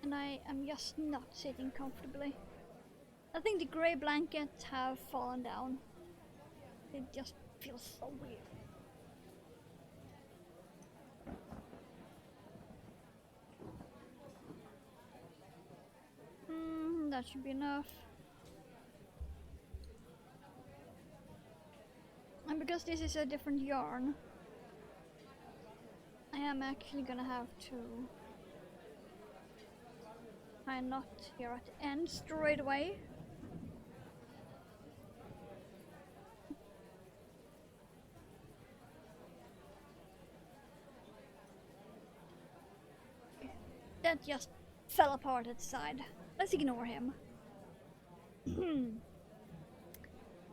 And I am just not sitting comfortably. I think the grey blankets have fallen down. It just feels so weird. That should be enough. And because this is a different yarn, I am actually gonna have to tie a knot here at the end straight away. That just fell apart at the side. Let's ignore him.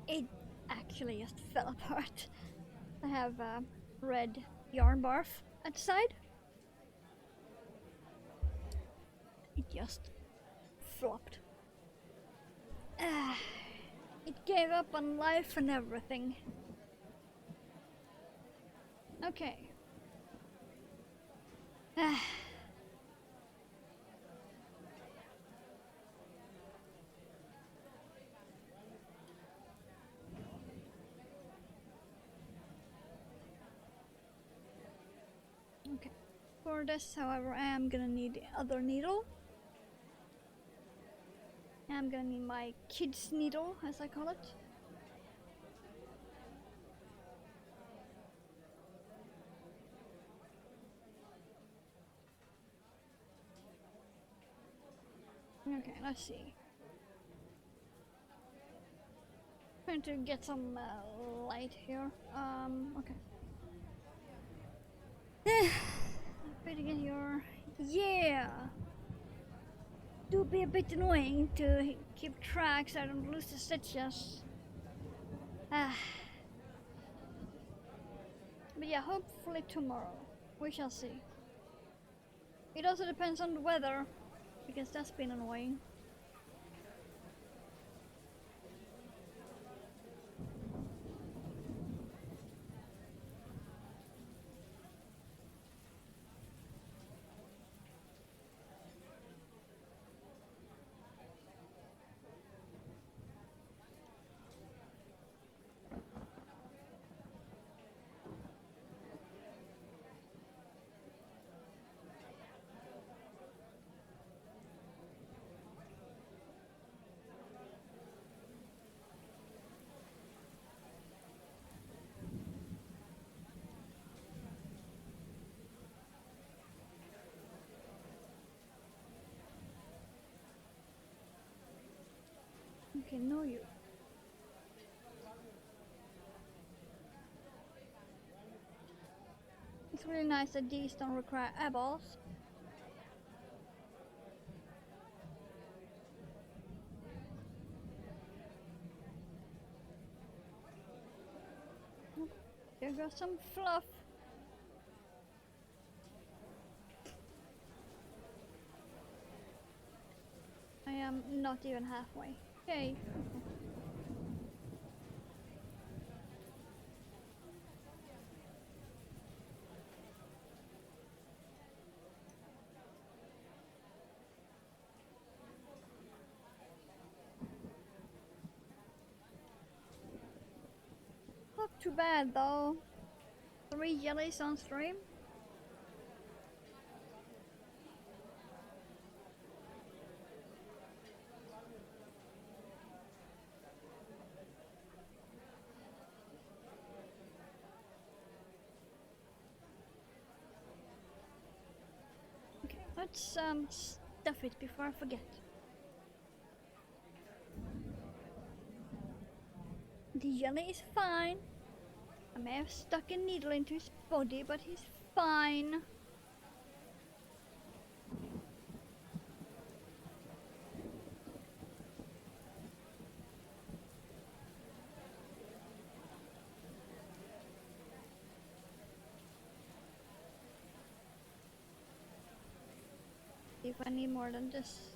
It actually just fell apart. I have a red yarn barf at the side. It just flopped. It gave up on life and everything. Okay. Okay. For this, however, I am gonna need the other needle. I'm gonna need my kid's needle, as I call it. Okay, let's see. Trying to get some light here. Okay. Try to get your... Yeah! Do be a bit annoying to keep track so I don't lose the stitches. But yeah, hopefully tomorrow. We shall see. It also depends on the weather, because that's been annoying. Okay, know you. It's really nice that these don't require eyeballs. got some fluff. I am not even halfway. Okay. Not too bad though. 3 jellies on stream. Okay, let's stuff it before I forget. The jelly is fine. I may have stuck a needle into his body, but he's fine. If I need more than this.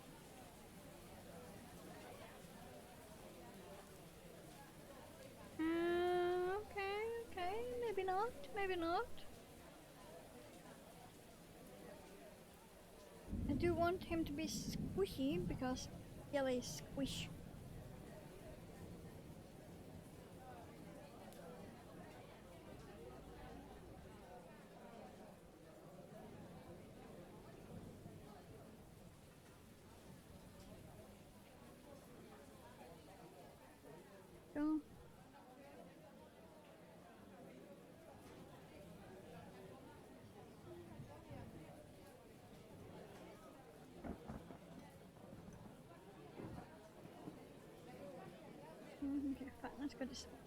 Okay, maybe not, maybe not. I do want him to be squishy because jelly is squish. So okay, fine, let's go this way.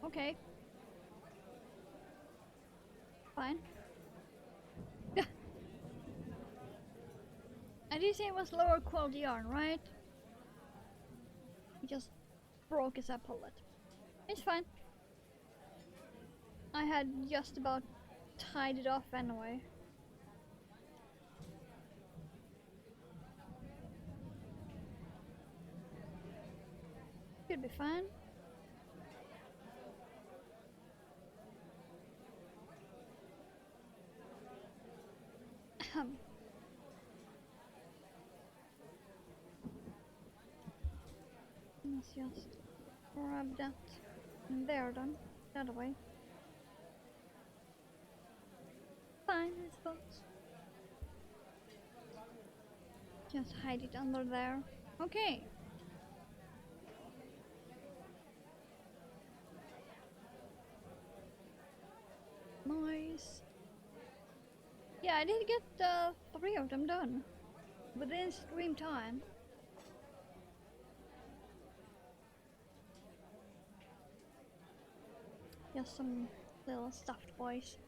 Okay. Fine. I did say it was lower quality yarn, right? It just broke as I pulled it. It's fine. I had just about tied it off anyway. Should be fine. Let's just grab that in there then, the other way. Fine, I suppose. Just hide it under there. Okay. Nice. Yeah, I did get 3 of them done within stream time. Just some little stuffed boys.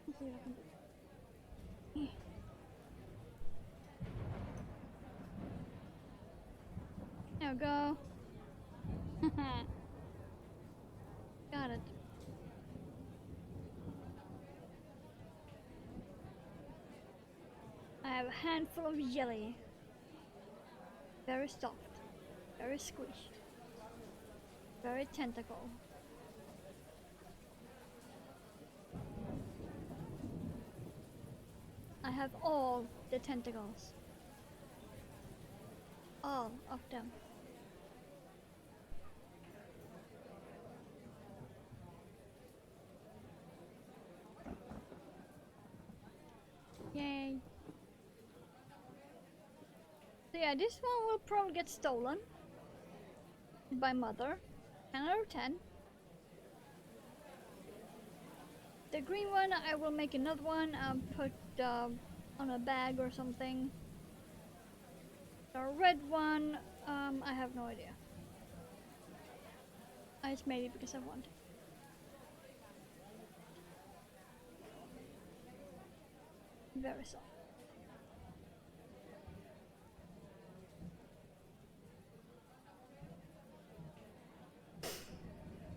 Let's see what I can do. There we go. Got it. I have a handful of jelly. Very soft. Very squishy. Very tentacle. I have all the tentacles. All of them. Yay. So yeah, this one will probably get stolen by mother. 10 out of 10. The green one, I will make another one and put on a bag or something. The red one, I have no idea. I just made it because I want it. Very soft.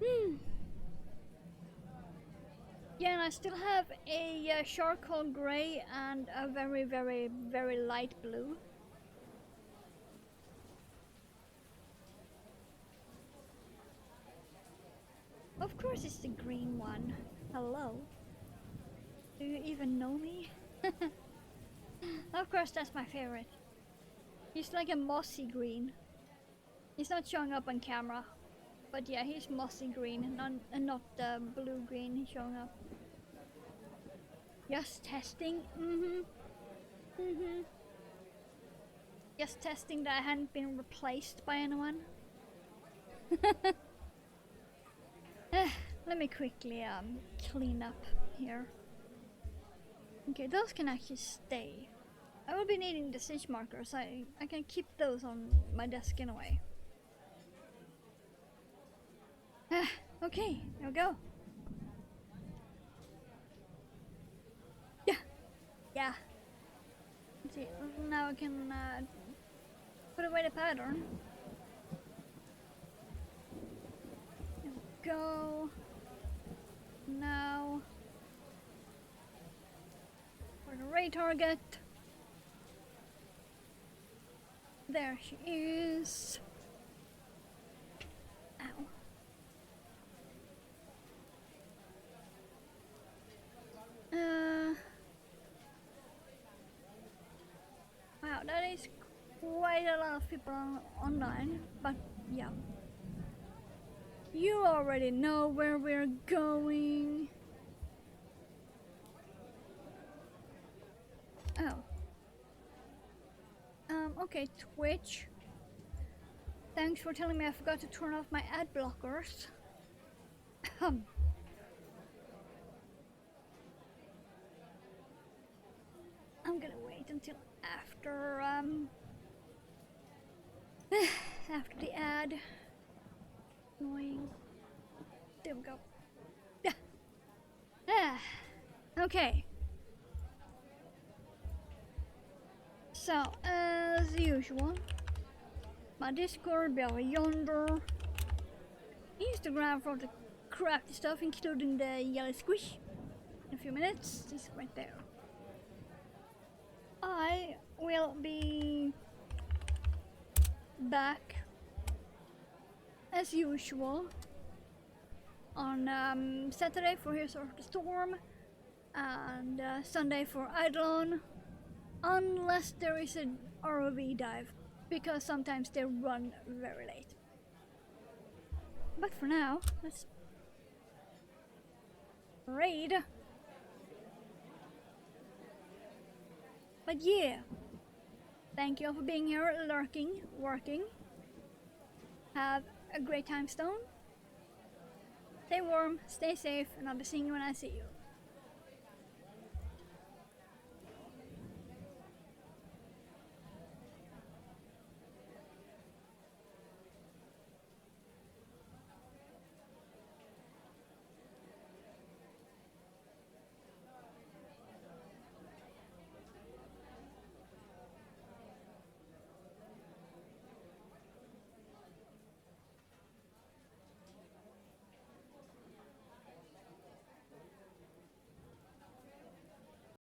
Hmm. Yeah, and I still have a charcoal grey and a very, very, very light blue. Of course it's the green one. Hello. Do you even know me? Of course that's my favorite. He's like a mossy green. He's not showing up on camera. But yeah, he's mossy green, not the blue green he's showing up. Just testing. Just testing that I hadn't been replaced by anyone. Let me quickly clean up here. Okay, those can actually stay. I will be needing the stitch markers. I can keep those on my desk in a way. Okay, there we go. Yeah, yeah. Let's see, now I can put away the pattern. There we go. Now for the ray target. There she is. Ow. Wow, that is quite a lot of people online, but yeah. You already know where we're going. Oh. Okay, Twitch. Thanks for telling me I forgot to turn off my ad blockers. I'm gonna wait until after after the ad. Annoying. There we go. Yeah. Okay. So, as usual, my Discord will be yonder. Instagram for the crafty stuff, including the yellow squish. In a few minutes, it's right there. I will be back as usual on Saturday for Heroes of the Storm and Sunday for Eidolon, unless there is an ROV dive, because sometimes they run very late. But for now, let's raid. But yeah, thank you all for being here, lurking, working. Have a great time, Stone. Stay warm, stay safe, and I'll be seeing you when I see you.